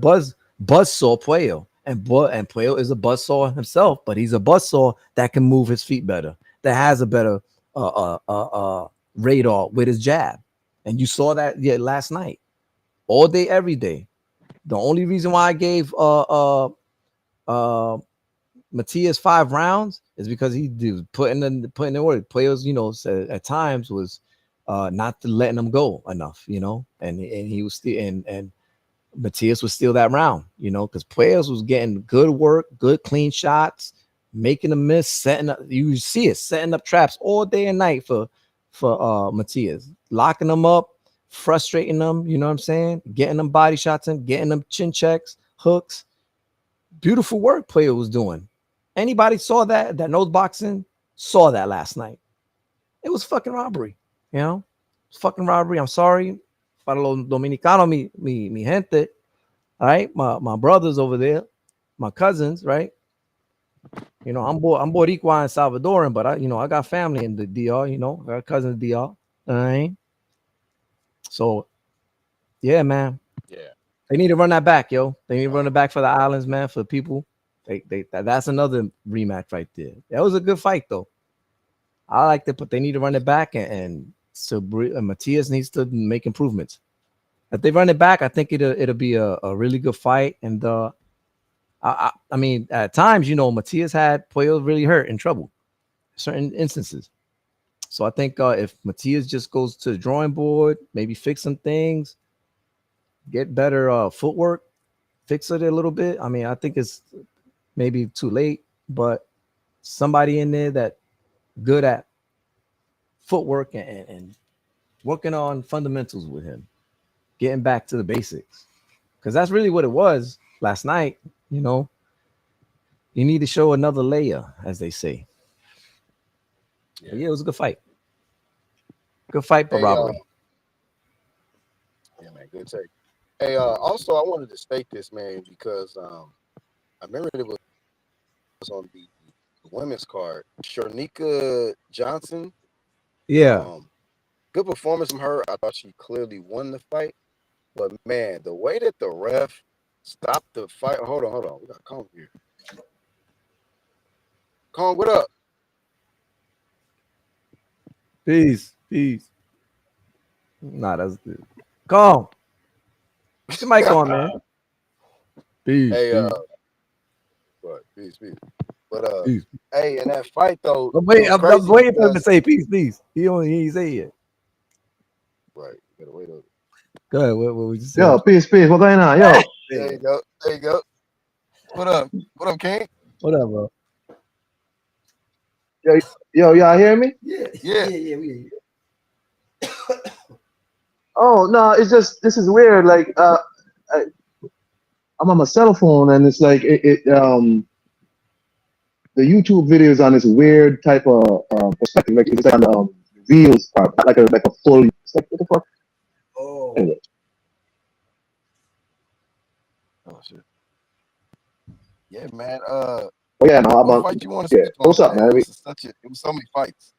buzz saw Puyo. And Puyo is a buzz saw himself, but he's a buzz saw that can move his feet better, that has a better radar with his jab. And you saw that last night, all day, every day. The only reason why I gave uh Matias 5 rounds is because he was putting in work. Players, said at times was not letting him go enough, and he was still and Matias was still that round, because players was getting good work, good clean shots, making a miss, setting up. You see it, setting up traps all day and night for Matias, locking them up, frustrating them. You know what I'm saying? Getting them body shots in, getting them chin checks, hooks. Beautiful work player was doing. Anybody saw that knows boxing saw that last night. It was fucking robbery, fucking robbery. I'm sorry, para los dominicanos, mi gente, all right, my brothers over there, my cousins, right? I'm Boricua and Salvadoran, but I got family in the DR. I got cousins in the DR. All right, so yeah, man. yeah. They need to run that back, yo. They need to run it back for the islands, man, for the people. That's another rematch right there. That was a good fight, though. I like it, but they need to run it back, and so Matias needs to make improvements. If they run it back, I think it'll be a really good fight. And I mean, at times, Matias had Puyo really hurt in trouble, certain instances. So I think if Matias just goes to the drawing board, maybe fix some things, get better footwork, fix it a little bit. I mean, I think it's maybe too late, but somebody in there that good at footwork and working on fundamentals with him, getting back to the basics, because that's really what it was last night. You know, you need to show another layer, as they say. Yeah. But yeah, it was a good fight. Good fight for Hey, robbery. yeah, man, good take. Hey, also, I wanted to state this, man, because I remember it was on the women's card. Sharnika Johnson, Yeah. good performance from her. I thought she clearly won the fight, but man, the way that the ref stopped the fight. Hold on. We got Kong here. Kong, what up? Peace. Nah, that's good. Calm. Get your mic on, man. Peace, Hey, peace, but peace. But peace. hey, in that fight though, I'm it waiting. was I'm crazy waiting for him to because say peace. He ain't say it. right, you gotta wait up. Go ahead. What would you say? Yo, peace. What's going on? Yo, There you go. There you go. What up? What up, King? Whatever. y'all hear me? Yeah. We Oh no, it's just this is weird. Like, I, I'm on my cell phone, and it's like the YouTube videos on this weird type of perspective, like it's like on the reels part, not like a full. It's like what the fuck? Oh. Anyway, Oh shit. Yeah, man. oh yeah, no, I'm What on. fight you want to Yeah, speak what's on, up, man? man? It was it was so many fights.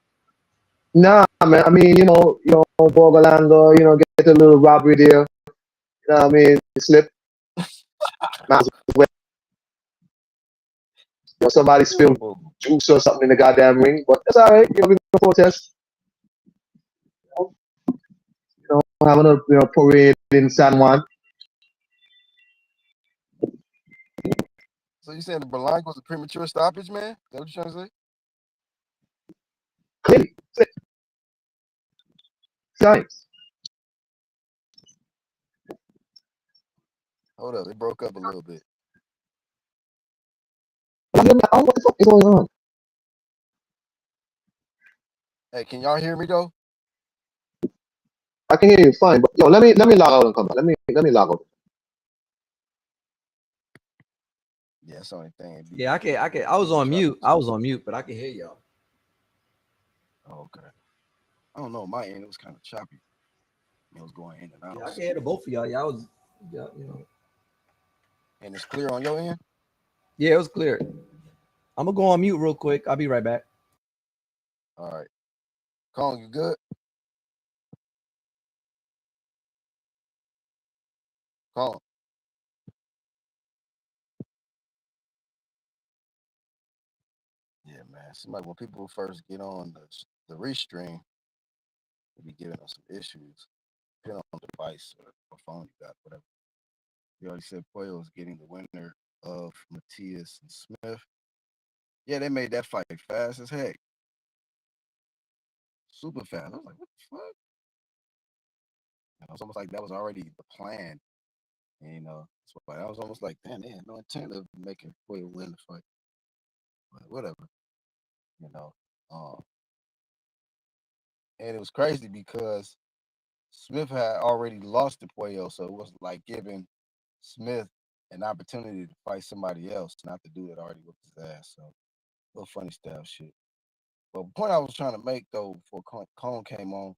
Nah, man. I mean, Berlanga, get a little robbery there. You know what I mean? Slip. Might as well, somebody spilled Oh, juice or something in the goddamn ring, but that's all right. We can protest. Having a parade in San Juan. so you saying the Berlanga was a premature stoppage, man? Is that what you're trying to say? Clearly, science. Hold up, it broke up a little bit. I don't know what the fuck is going on. Hey, can y'all hear me though? I can hear you fine, but yo, let me log out and come back. Let me log out. Yeah, that's the only thing. Yeah, I can. I was on mute. But I can hear y'all. Oh, okay. I don't know. My end it was kind of choppy. It was going in and Yeah, out. I can hear the both of y'all. Y'all was, And it's clear on your end. Yeah, it was clear. I'm gonna go on mute real quick. I'll be right back. All right. Kong, you good? Kong. Yeah, man. Seems like when people first get on the restream, they be giving us some issues, depending on the device or phone you got, whatever. You already said Puello is getting the winner of Matias and Smith. Yeah, they made that fight fast as heck. Super fast. I was like, what the fuck? It was almost like that was already the plan. And, so I was almost like, damn, they had no intent of making Puello win the fight. But whatever, you know. Um, and it was crazy because Smith had already lost to Puello, so it was like giving Smith an opportunity to fight somebody else, not the dude that already whooped his ass. So, little funny style shit. But the point I was trying to make though, before Cone came on,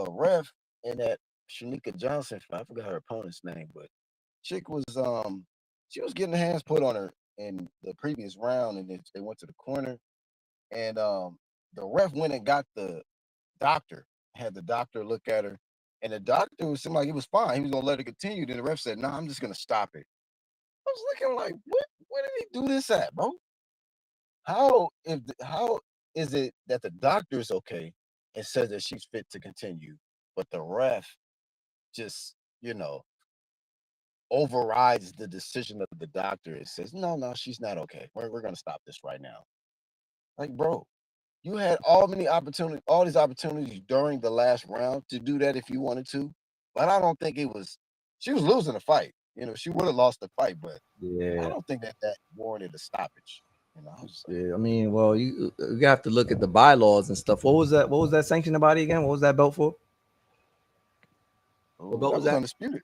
ref in that Shanika Johnson fight, I forgot her opponent's name, but chick was she was getting hands put on her in the previous round, and then they went to the corner, and the ref went and got the doctor, had the doctor look at her, and the doctor seemed like it was fine. He was gonna let it continue. Then the ref said, "No, I'm just gonna stop it." I was looking like, what? Where did he do this at, bro? How is it that the doctor is okay and says that she's fit to continue, but the ref just overrides the decision of the doctor and says, no, she's not okay. We're gonna stop this right now. Like, bro, you had all these opportunities during the last round to do that if you wanted to. But I don't think it was. She was losing the fight. You know, she would have lost the fight, but I Yeah, don't think that warranted a stoppage. You know, I was like, yeah. I mean, well, you have to look at the bylaws and stuff. What was that? What was that sanctioned body again? What was that belt for? What oh, belt that was was that? undisputed.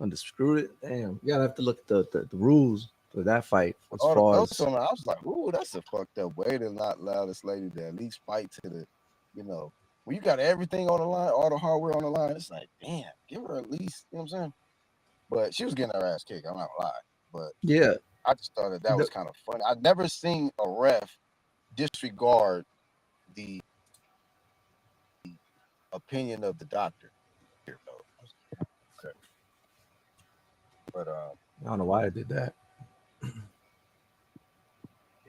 Undisputed. Damn, you gotta have to look at the rules for that fight as All the far belts as on her. I was like, ooh, that's a fucked up way to not allow this lady to at least fight to the, you know, when you got everything on the line, all the hardware on the line. It's like, damn, give her at least, you know what I'm saying? But she was getting her ass kicked. I'm not gonna lie, but yeah. I just thought that was kind of funny. I've never seen a ref disregard the opinion of the doctor. Here, though. Okay. But I don't know why I did that. yeah,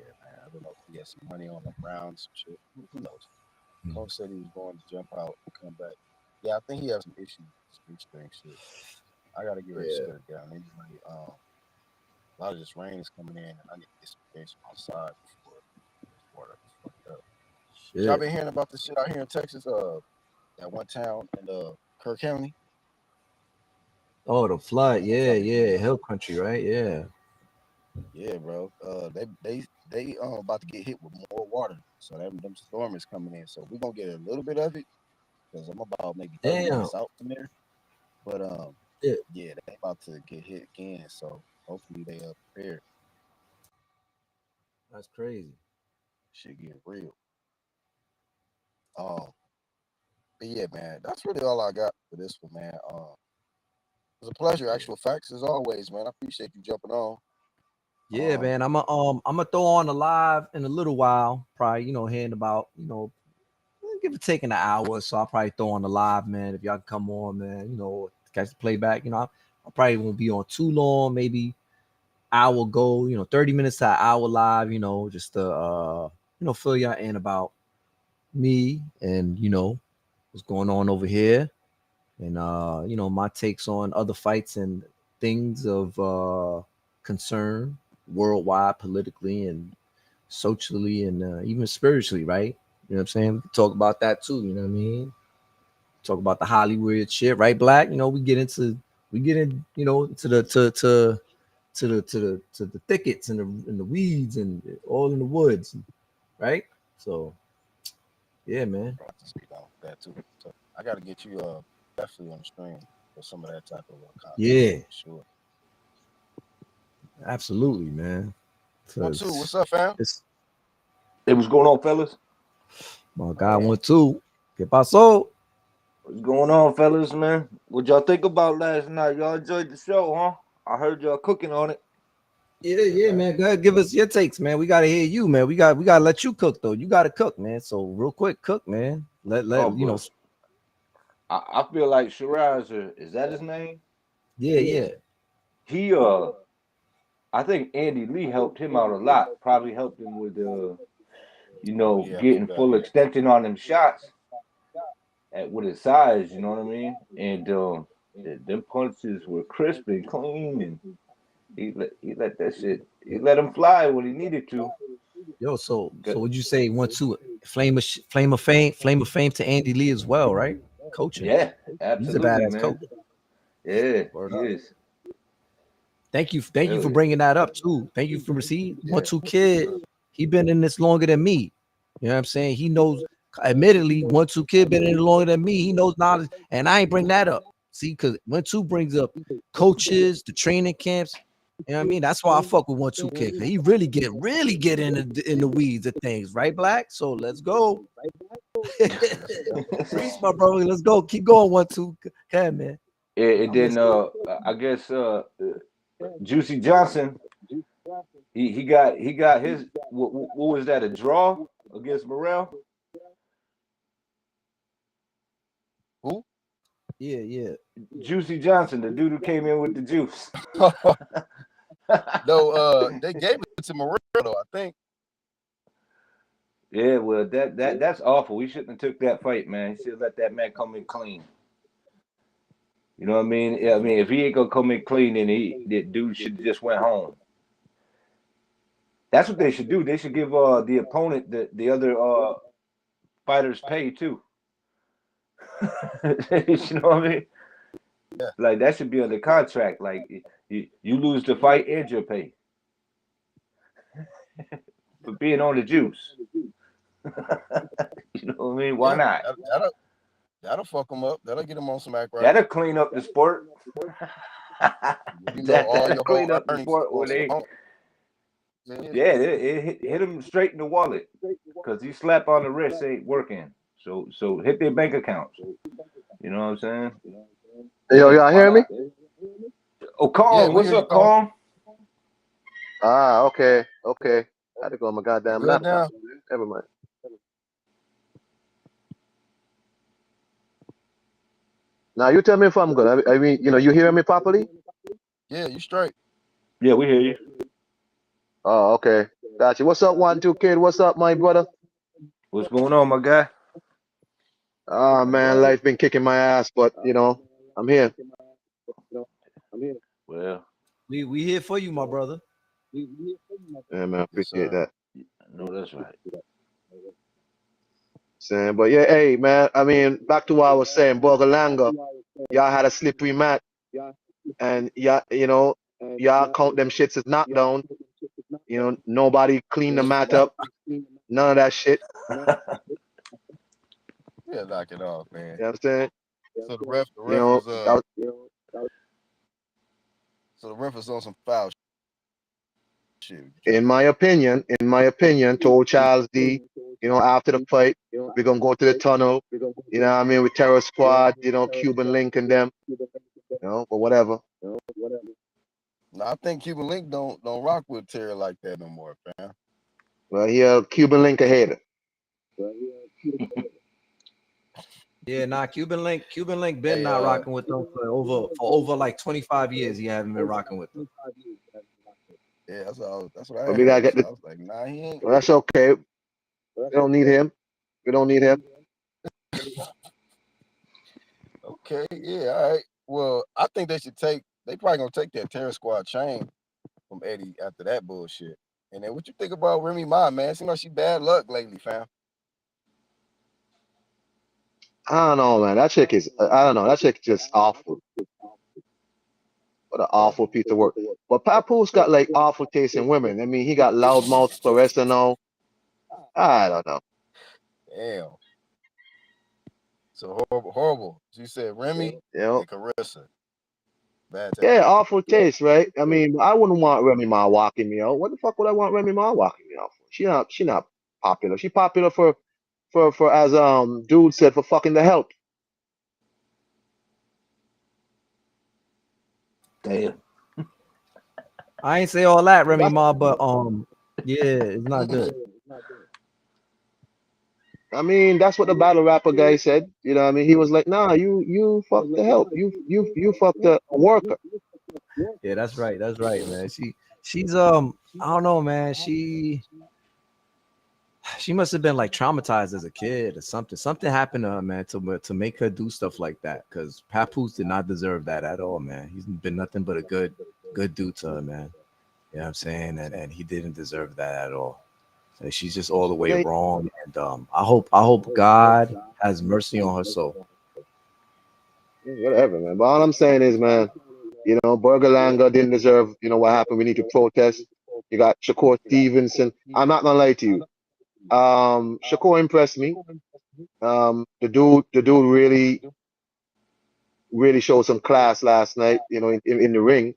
man, I don't know if he had some money on the ground, some shit. Who knows? Coach said he was going to jump out and come back. Yeah, I think he has some issues with string shit. I gotta get ready to Yeah. shut it down anyway. A lot of this rain is coming in, and I need to get some things from outside before this water is fucked up. Y'all Shit. been hearing about this shit out here in Texas? That one town in Kirk County. Oh, the flood. Yeah, yeah. Hill country, right? Yeah. Yeah, bro. They about to get hit with more water, so them storm is coming in. So we're gonna get a little bit of it because I'm about maybe 30 Damn. minutes out from there. But Yeah. yeah, they about to get hit again. So hopefully they are prepared. That's crazy. Shit get real. Um, but yeah, man, that's really all I got for this one, man. It was a pleasure. Yeah. Actual facts as always, man. I appreciate you jumping on. Yeah, man. I'm gonna throw on the live in a little while. Probably, here in about, give it taking an hour. So I'll probably throw on the live, man. If y'all can come on, man, catch the playback. I probably won't be on too long, maybe hour go, 30 minutes to an hour live, just to fill y'all in about me and what's going on over here. And my takes on other fights and things of concern worldwide, politically and socially, and even spiritually, right? You know what I'm saying? We can talk about that too. You know what I mean? Talk about the Hollywood shit, right? Black. We get in, to the to the thickets and the weeds and all in the woods, right? So yeah, man. I just get down with that too. So I got to get you definitely on the stream for some of that type of content Yeah, for sure. absolutely, man. 1-2, Cause what's up, fam? it's Hey, what's going on, fellas? my guy 1-2. Que pasó? What's going on, fellas, man? What y'all think about last night? Y'all enjoyed the show, huh? I heard y'all cooking on it. Yeah, Yeah, yeah, man. man. Go ahead, give us your takes, man. We gotta hear you, man. We gotta let you cook though. You gotta cook, man. So real quick, cook, man. Let Oh, you know. but I feel like Shiraz, is that his name? Yeah, yeah, He I think Andy Lee helped him out a lot. Probably helped him with Oh yeah, I getting forgot. full extension on them shots with his size. You know what I mean? And them punches were crisp and clean, and he let that shit. He let him fly when he needed to. yo. So Good. would you say 1-2? Flame of fame to Andy Lee as well, right? Coaching. Yeah, He's a absolutely, badass coach. man. Yeah, Word he up. is. Thank you Hell for yeah. bringing that up too. Thank you for receiving Yeah, 1-2 kid. He been in this longer than me. You know what I'm saying? He knows. Admittedly, 1-2 kid been in it longer than me. He knows knowledge, and I ain't bring that up. See, because 1-2 brings up coaches, the training camps. You know what I mean? That's why I fuck with 1-2 kid. He really get in the weeds of things, right, Black? So let's go. Preach, my brother. Let's go. Keep going, 1-2. Okay, man. And I'm then listening. I guess Juicy Johnson, he got his what was that, a draw against Morrell? who? Yeah, yeah. Juicy Johnson, the dude who came in with the juice. No, they gave it to Moreno, though, I think. Yeah, well that's awful. We shouldn't have took that fight, man. He should have let that man come in clean. You know what I mean? Yeah, I mean, if he ain't gonna come in clean, then that dude should have just went home. That's what they should do. They should give the opponent the other fighters pay too. You know what I mean? Yeah. Like that should be on the contract. Like you lose the fight and your pay for being on the juice. You know what I mean? Why not? That'll fuck them up. That'll get them on some act right. That'll clean up the sport. You know, all That'll your clean whole up the earnings sport when they. Yeah, it hit them straight in the wallet because these slap on the wrist ain't working. So hit their bank accounts. You know what I'm saying? Yo, y'all hear me? Oh, Kong, we what's hear you, up, Kong? Ah, okay. I had to go on my goddamn good laptop. now? Never mind. Now you tell me if I'm good. I mean, you hearing me properly? Yeah, you straight. Yeah, we hear you. Oh, okay. Gotcha. What's up, 1-2 kid? What's up, my brother? What's going on, my guy? Ah, man, life been kicking my ass, but I'm here. Well, We here for you, my brother. Yeah, man, appreciate sir. that. no, that's right. Saying, but yeah, hey, man. I mean, back to what I was saying, Berlanga, y'all had a slippery mat, and y'all count them shits as knockdown. Nobody cleaned the mat up. None of that shit. Yeah, knock it off, man. You know what I'm saying? So the ref that was on some foul shit. in my opinion, told Charles D, after the fight, we're gonna go to the tunnel, what I mean, with Terror Squad, Cuban Link and them, but whatever. No, I think Cuban Link don't rock with Terror like that no more, fam. Well, he Cuban Link a hater. Yeah, nah, Cuban Link been not rocking with them for over like 25 years. He haven't been rocking with them. Yeah, that's what I But heard. we gotta get So I was like, nah, he ain't. Well, that's okay. We don't need him. Okay, yeah, all right. Well, I think they probably gonna take that Terror Squad chain from Eddie after that bullshit. And then what you think about Remy Ma, man? Seems like she bad luck lately, fam. I don't know, man. That chick is, I don't know. That chick is just awful. What an awful piece of work. But Papoose got like awful taste in women. I mean, he got loudmouth Serrano. I don't know. Damn. So horrible. She said Remy and Carissa. Bad taste. Yeah, awful taste, right? I mean, I wouldn't want Remy Ma walking me out. What the fuck would I want Remy Ma walking me out for? She not popular. She popular for as dude said, for fucking the help. Damn. I ain't say all that, Remy Ma, but yeah, it's not good. I mean, that's what the battle rapper guy said. You know what I mean? He was like, nah, you fuck the help. You fuck the worker. Yeah, that's right, man. She's I don't know, man. She must have been like traumatized as a kid or something. Something happened to her, man, to make her do stuff like that. Because Papoose did not deserve that at all, man. He's been nothing but a good dude to her, man. You know what I'm saying? And he didn't deserve that at all. And she's just all the way wrong. And I hope God has mercy on her soul. Whatever, man. But all I'm saying is, man, Berlanga didn't deserve, what happened. We need to protest. You got Shakur Stevenson. I'm not gonna lie to you. Shakur impressed me. The dude really showed some class last night, in the ring.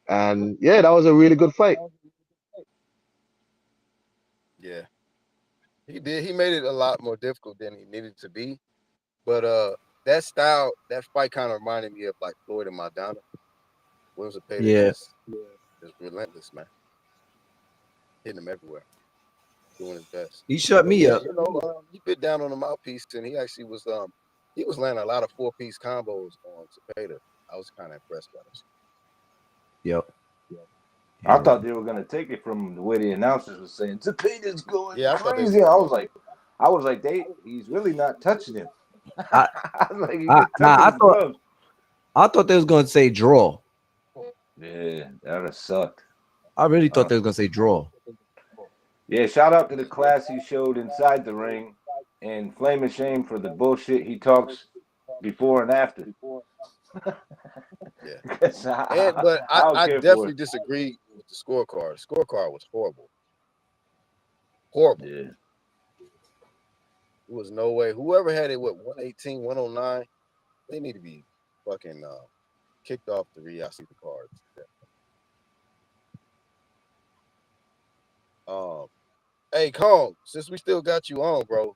And yeah, that was a really good fight. Yeah. He did. He made it a lot more difficult than he needed to be. But that fight kind of reminded me of like Floyd and Maidana. Williams and Payton just relentless, man. Hitting him everywhere. Doing his best. He shut me up. He bit down on the mouthpiece, and he actually was landing a lot of 4-piece combos on Zepeda. I was kind of impressed by this. Yep. I thought they were gonna take it from the way the announcers were saying Zepeda's going crazy. I was like, he's really not touching him. I thought they was gonna say draw. Yeah, that would have sucked. I really thought they was gonna say draw. Yeah, shout out to the class he showed inside the ring, and Flame of Shame for the bullshit he talks before and after. Yeah. But I don't I care for definitely it. disagree with the scorecard. The scorecard was horrible. Horrible. Yeah. There was no way. Whoever had it with 118, 109, they need to be fucking kicked off the reality cards. Hey, Kong, since we still got you on, bro,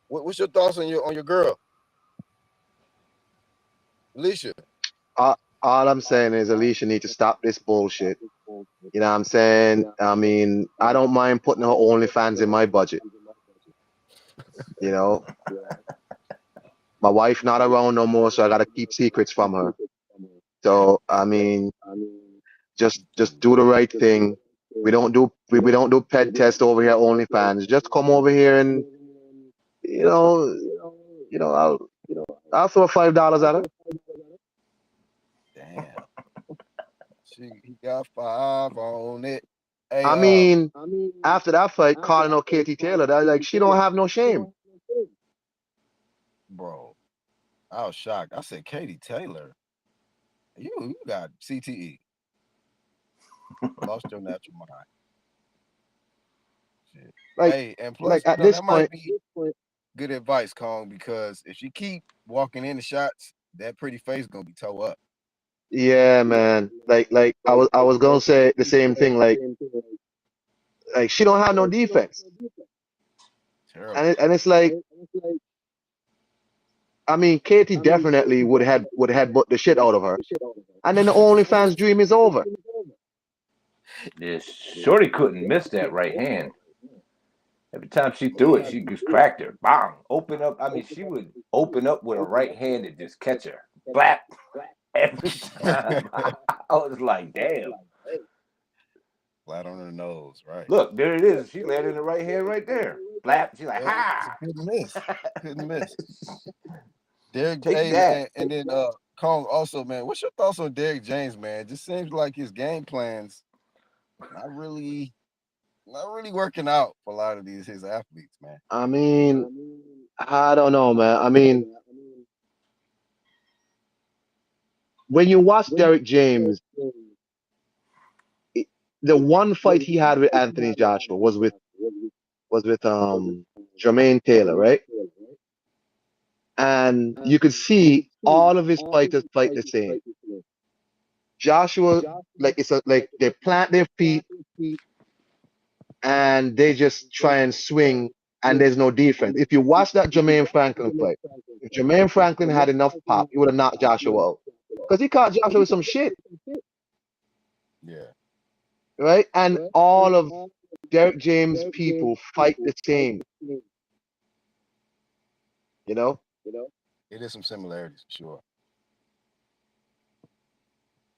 what's your thoughts on your girl, Alicia? All I'm saying is Alicia need to stop this bullshit. You know what I'm saying? I mean, I don't mind putting her OnlyFans in my budget. You know, my wife not around no more, so I gotta keep secrets from her. So I mean, just do the right thing. We don't do pet test over here OnlyFans. Just come over here and you know I'll throw $5 at her. Damn, he got 5 on it. Hey, I mean, after that fight, calling out Katie Taylor, that like she don't have no shame. bro, I was shocked. I said, Katie Taylor, you got CTE. Lost your natural mind. Shit. Like, Hey, and plus, at this that might point, be good advice, Kong, because if she keep walking in the shots, that pretty face gonna be toe up. yeah, man. Like I was gonna say the same thing. Like she don't have no defense, Terrible. and it's like, I mean, Katie definitely would headbutt the shit out of her, and then the OnlyFans dream is over. Yeah, Shorty couldn't miss that right hand. Every time she threw it, she just cracked her. Bang! Open up. I mean, she would open up with a right hand and just catch her. Blap! Every time. I was like, damn. Flat on her nose, right? Look, there it is. She landed the right hand right there. Blap! She's like, ha! Couldn't miss. Couldn't miss. Derek, Take hey, that. and then Kong also, man. What's your thoughts on Derek James, man? It just seems like his game plans not really working out for a lot of his athletes, man. I mean, I don't know, man. I mean, when you watch Derek James, the one fight he had with Anthony Joshua was with Jermaine Taylor, right? And you could see all of his fighters fight the same. Joshua, like they plant their feet and they just try and swing, and there's no defense. If you watch that Jermaine Franklin fight, if Jermaine Franklin had enough pop, he would have knocked Joshua out because he caught Joshua with some shit. Yeah. Right? And all of Derek James' people fight the same. You know? It is some similarities, for sure.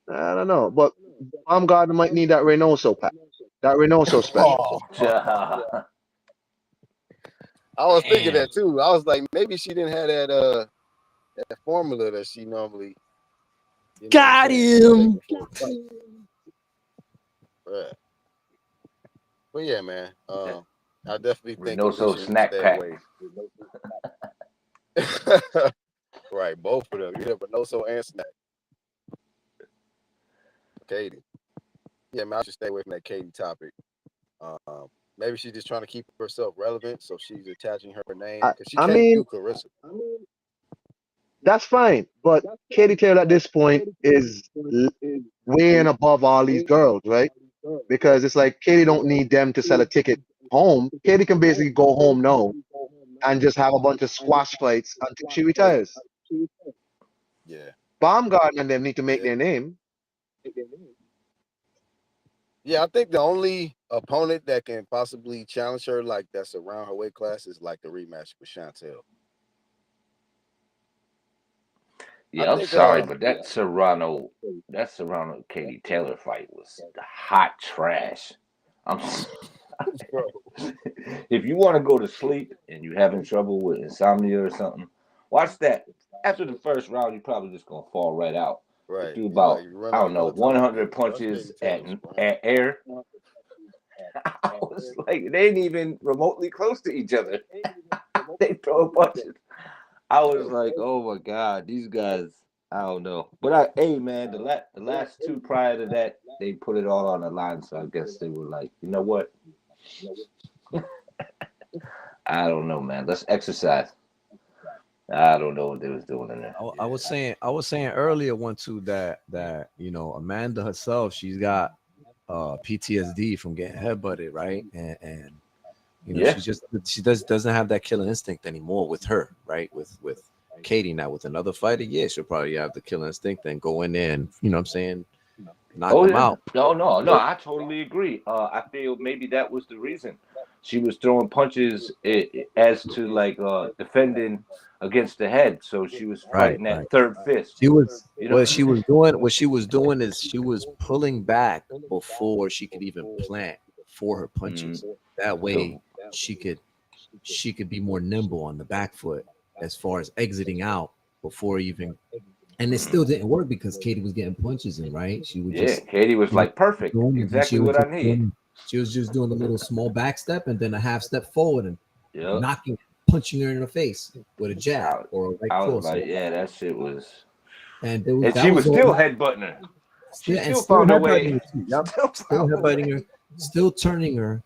I don't know. But Baumgardner might need that Reynoso pack. That Reynoso special. Oh. I was thinking that too. I was like, maybe she didn't have that formula that she normally got him. Right. But yeah, man. I definitely think Reynoso snack pack. Right, both of them. You have Reynoso and snack. Katie. Yeah, man, I should stay away from that Katie topic. Maybe she's just trying to keep herself relevant, so she's attaching her name because she can't do Clarissa. That's fine, but Katie Taylor at this point is way and above all these girls, right? Because it's like Katie don't need them to sell a ticket home. Katie can basically go home now and just have a bunch of squash fights until she retires. Yeah. Baumgartner and them need to make their name. Yeah, I think the only opponent that can possibly challenge her like that's around her weight class is like the rematch with Chantel. Yeah, I'm sorry, but that Serrano Katie Taylor fight was hot trash. If you want to go to sleep and you're having trouble with insomnia or something, watch that. After the first round, you're probably just gonna fall right out. Right. Do about 100 punches at air. I was like, they ain't even remotely close to each other. They throw punches. I was like, oh my God, these guys, I don't know. But hey man, the last two prior to that, they put it all on the line. So I guess they were like, you know what? I don't know, man. Let's exercise. I don't know what they was doing in there. I was saying earlier one too that Amanda herself, she's got PTSD from getting headbutted, right? And Yeah. she doesn't have that killer instinct anymore with her, right? With Katie now, with another fighter, yeah, she'll probably have the killer instinct and go in there and what I'm saying, knock Oh them yeah. out. No. I totally agree. I feel maybe that was the reason she was throwing punches as to like defending against the head. So she was Right, fighting right. that third fist. She was You know. what she was doing. What she was doing is she was pulling back before she could even plant for her Mm, punches. That way, so she could she could be more nimble on the back foot as far as exiting out before even. And it still didn't work because Katie was getting punches in, right? She would yeah, just, Katie was like perfect. boom, and then Exactly what I need. she was just doing a little small back step and then a half step forward and Yep. knocking, punching her in the face with a jab or a right I was cross. like, yeah, that shit was. And there was And that she was was all. still headbutting her. She still Still found a headbutting way. her too. Yep. Still Still found a headbutting way. her, still turning her.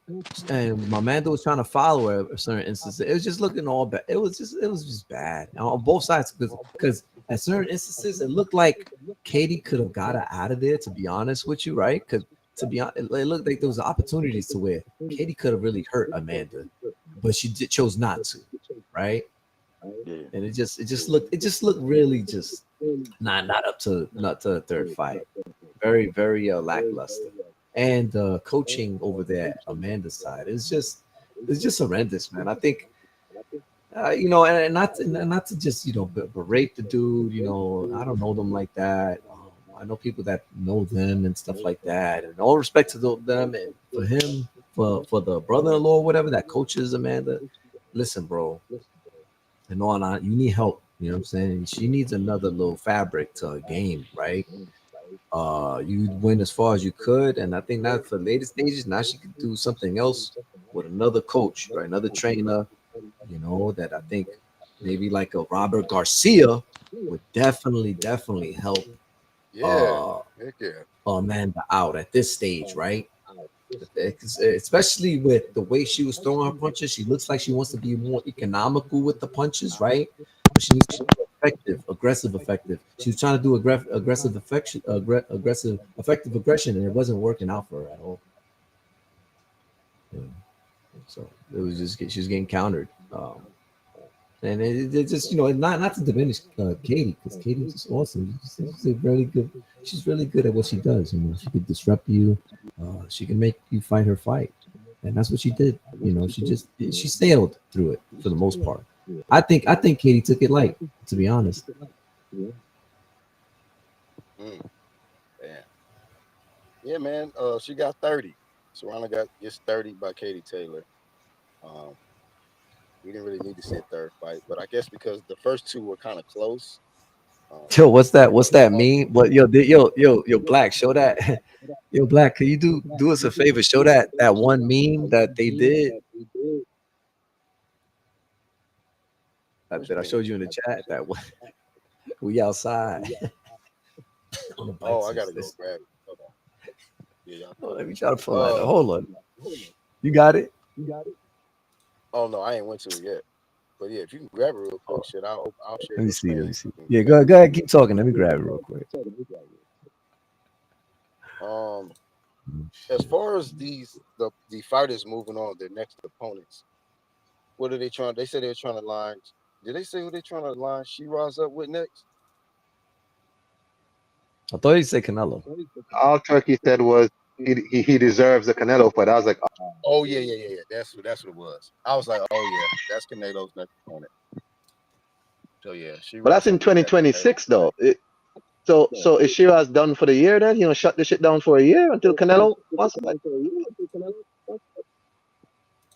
And my man was trying to follow her at certain instances. It was just looking all bad. It was just bad on both sides because at certain instances it looked like Katie could have got her out of there, to be honest with you, right? Because to be honest, it looked like there was opportunities to where Katie could have really hurt Amanda, but chose not to, right? Yeah. And it just looked really just not up to the third fight. Very, very lackluster. And coaching over there, Amanda's side, it's just horrendous, man. I think and not to just berate the dude. I don't know them like that. I know people that know them and stuff like that. And all respect to them and for him, for the brother-in-law, or whatever that coaches Amanda. Listen, bro, and on, you need help. You know what I'm saying? She needs another little fabric to a game, right? You went as far as you could, and I think now for later stages, now she could do something else with another coach or another trainer. That I think maybe like a Robert Garcia would definitely help Yeah, uh heck yeah. Amanda out at this stage, right? Especially with the way she was throwing her punches, she looks like she wants to be more economical with the punches, right? But she needs to be effective, aggressive, effective. She was trying to do aggressive, aggressive, effective aggression, and it wasn't working out for her at all. Yeah. So it was just she was getting countered. And it just not to diminish Katie, because Katie's just awesome. She's a really good. She's really good at what she does. She could disrupt you. She can make you fight her fight, and that's what she did. She sailed through it for the most part. I think Katie took it light, to be honest. Mm, damn. Yeah, man. She got 30. Serrano gets 30 by Katie Taylor. Um, we didn't really need to see a third fight, but I guess because the first two were kind of close. Yo, what's that? What's that mean? What yo, Black, show that. Yo, Black, can you do us a favor? Show that one meme that they did Which that I showed mean? you in the chat. That one, we outside on the Oh, bikes. I gotta go grab it. Hold on. Yeah, y'all Oh, cool. let me try to pull that up. Hold on. You got it? Oh no, I ain't went to it yet. But yeah, if you can grab it real quick, shit, I'll share Let me your see. Let me screen. see. You can Yeah, grab go it. ahead. Keep talking. Let me grab it real quick. Um, as far as the fighters moving on their next opponents, what are they trying? They said they're trying to line. Did they say who they're trying to line Shiraz up with next? I thought you said Canelo. All Turkey said was he deserves a Canelo fight. I was like, Oh yeah. That's what it was. I was like, oh yeah, that's Canelo's next opponent. So yeah, but that's Shiraz in up with Devin Taylor. 2026 though. So is Shiraz done for the year then? Shut the shit down for a year until Canelo wants to fight.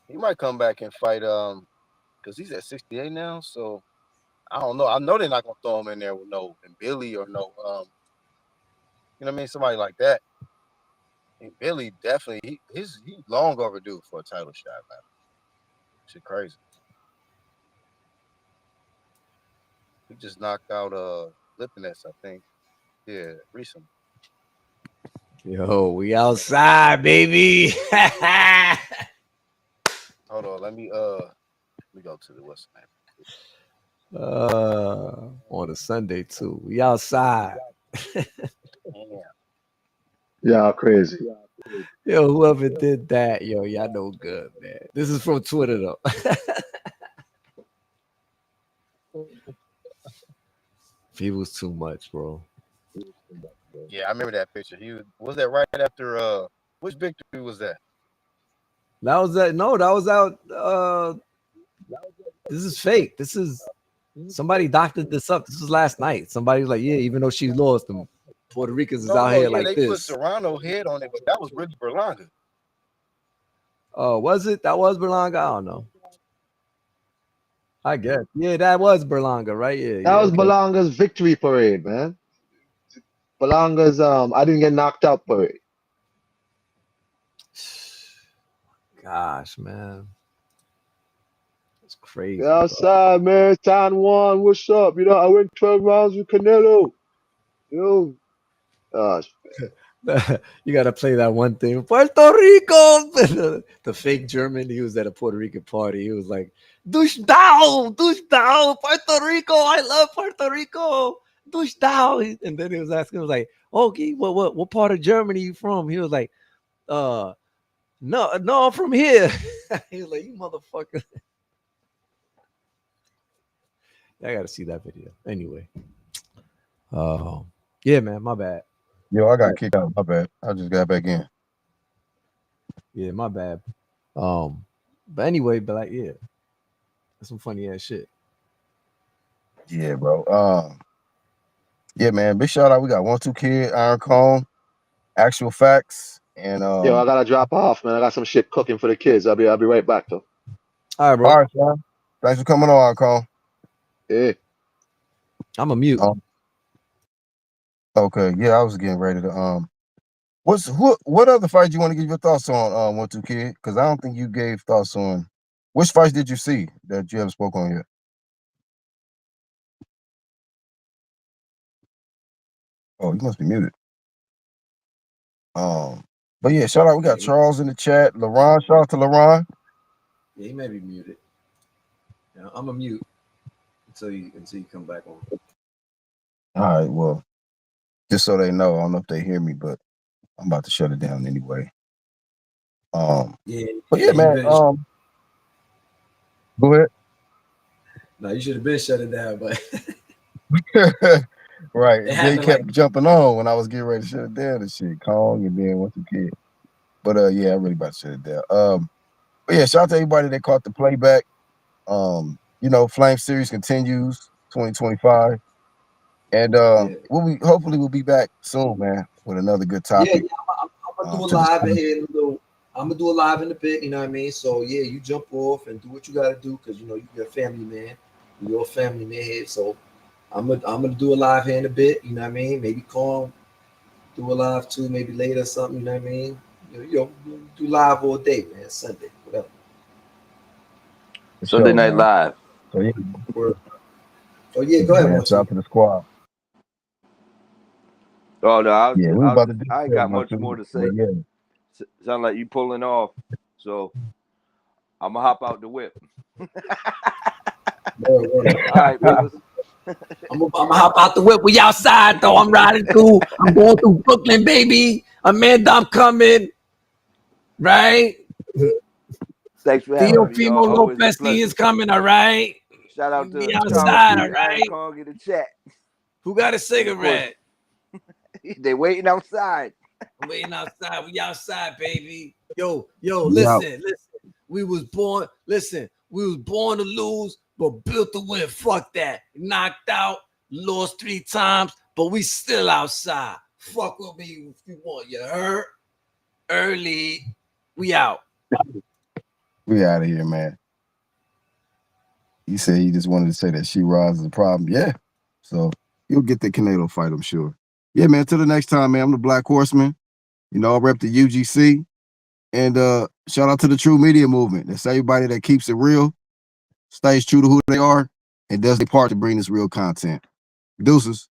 He might come back and fight because he's at 68 now. So I don't know. I know they're not gonna throw him in there with no and Billy or no you know what I mean, somebody like that. Billy definitely he's long overdue for a title shot, man. Shit crazy. He just knocked out Lipinets, I think. Yeah, recently. Yo, we outside, baby. Hold on, let me go to the what's the name? On a Sunday too. We outside. Yeah, crazy. Yo, whoever did that, yo, y'all know good, man. This is from Twitter though. People's too much, bro. Yeah, I remember that picture. He was that right after which victory was that? That was that. No, that was out. This is fake. This is somebody doctored this up. This was last night. Somebody was like, yeah, even though she lost, them Puerto Ricans is out here like they this. put Serrano head on it, but that was really Berlanga. Oh, was it? That was Berlanga? I don't know. I guess. Yeah, that was Berlanga, right? Yeah. That was Okay. Berlanga's victory parade, man. Berlanga's I didn't get knocked out parade. Gosh, man. It's crazy. Outside, man. Time one. What's up? You know, I went 12 rounds with Canelo. Yo. Gosh. You got to play that one thing. Puerto Rico. The fake German, he was at a Puerto Rican party. He was like, douche down, Puerto Rico. I love Puerto Rico. Douche down. And then he was asking, he was like, okay, what part of Germany you from? He was like, no, I'm from here. He was like, you motherfucker. I got to see that video. Anyway. Oh, yeah, man, my bad. Yo, I got kicked out. My bad. I just got back in. Yeah, my bad. But anyway, but like, yeah, that's some funny ass shit. Yeah, bro. Yeah, man. Big shout out. We got 1-2 Kid, Iron Cone, Actual Facts, and Yo, I gotta drop off, man. I got some shit cooking for the kids. I'll be right back though. All right, bro. All right, son. Thanks for coming on, Iron Cone. Yeah. I'm a mute. Okay, yeah, I was getting ready to what other fight you want to give your thoughts on 1-2 Kid? Because I don't think you gave thoughts on which fights did you see that you haven't spoke on yet? Oh, you must be muted. But yeah, shout out. We got Charles in the chat. LaRon, shout out to LaRon. Yeah, he may be muted. Yeah, I'm a mute until you come back on. All right, well, just so they know, I don't know if they hear me, but I'm about to shut it down anyway. Yeah, but yeah, man. Go ahead. No, you should have been shut it down, but right. They kept jumping on when I was getting ready to shut it down and shit. Kong and then 1-2 Kid. But yeah, I really about to shut it down. But yeah, shout out to everybody that caught the playback. You know, Flame Series continues 2025. And hopefully we'll be back soon, man, with another good topic. Yeah, I'm gonna do a live in here in a little. I'm gonna do a live in a bit, you know what I mean? So yeah, you jump off and do what you gotta do because you know you're a family man. You're a family man here. So I'm gonna do a live here in a bit, you know what I mean? Maybe call, do a live too, maybe later or something, you know what I mean? You know, do live all day, man. Sunday, whatever. Sunday Night Live. So yeah. Oh yeah, go ahead. Shout out to the squad. Oh no, I ain't got much more to say. Yeah. Sound like you pulling off, so I'm gonna hop out the whip. All right, brothers. I'm gonna hop out the whip. We outside though. I'm riding through. I'm going through Brooklyn, baby. Amanda, I'm coming. Right. Thanks for having me. Theo Lopez is coming. All right. Shout out to outside. All right. Kong in the chat. Who got a cigarette? They waiting outside. I'm waiting outside. We outside, baby. Yo, listen. We was born to lose, but built to win. Fuck that. Knocked out, lost 3 times, but we still outside. Fuck with me if you want. You hurt early. We out. We out of here, man. He said he just wanted to say that Shiraz is a problem. Yeah. So you'll get the Canelo fight, I'm sure. Yeah, man. Till the next time, man. I'm the Black Horseman. You know, I rep the UGC. And shout out to the True Media Movement. That's everybody that keeps it real, stays true to who they are, and does their part to bring this real content. Deuces.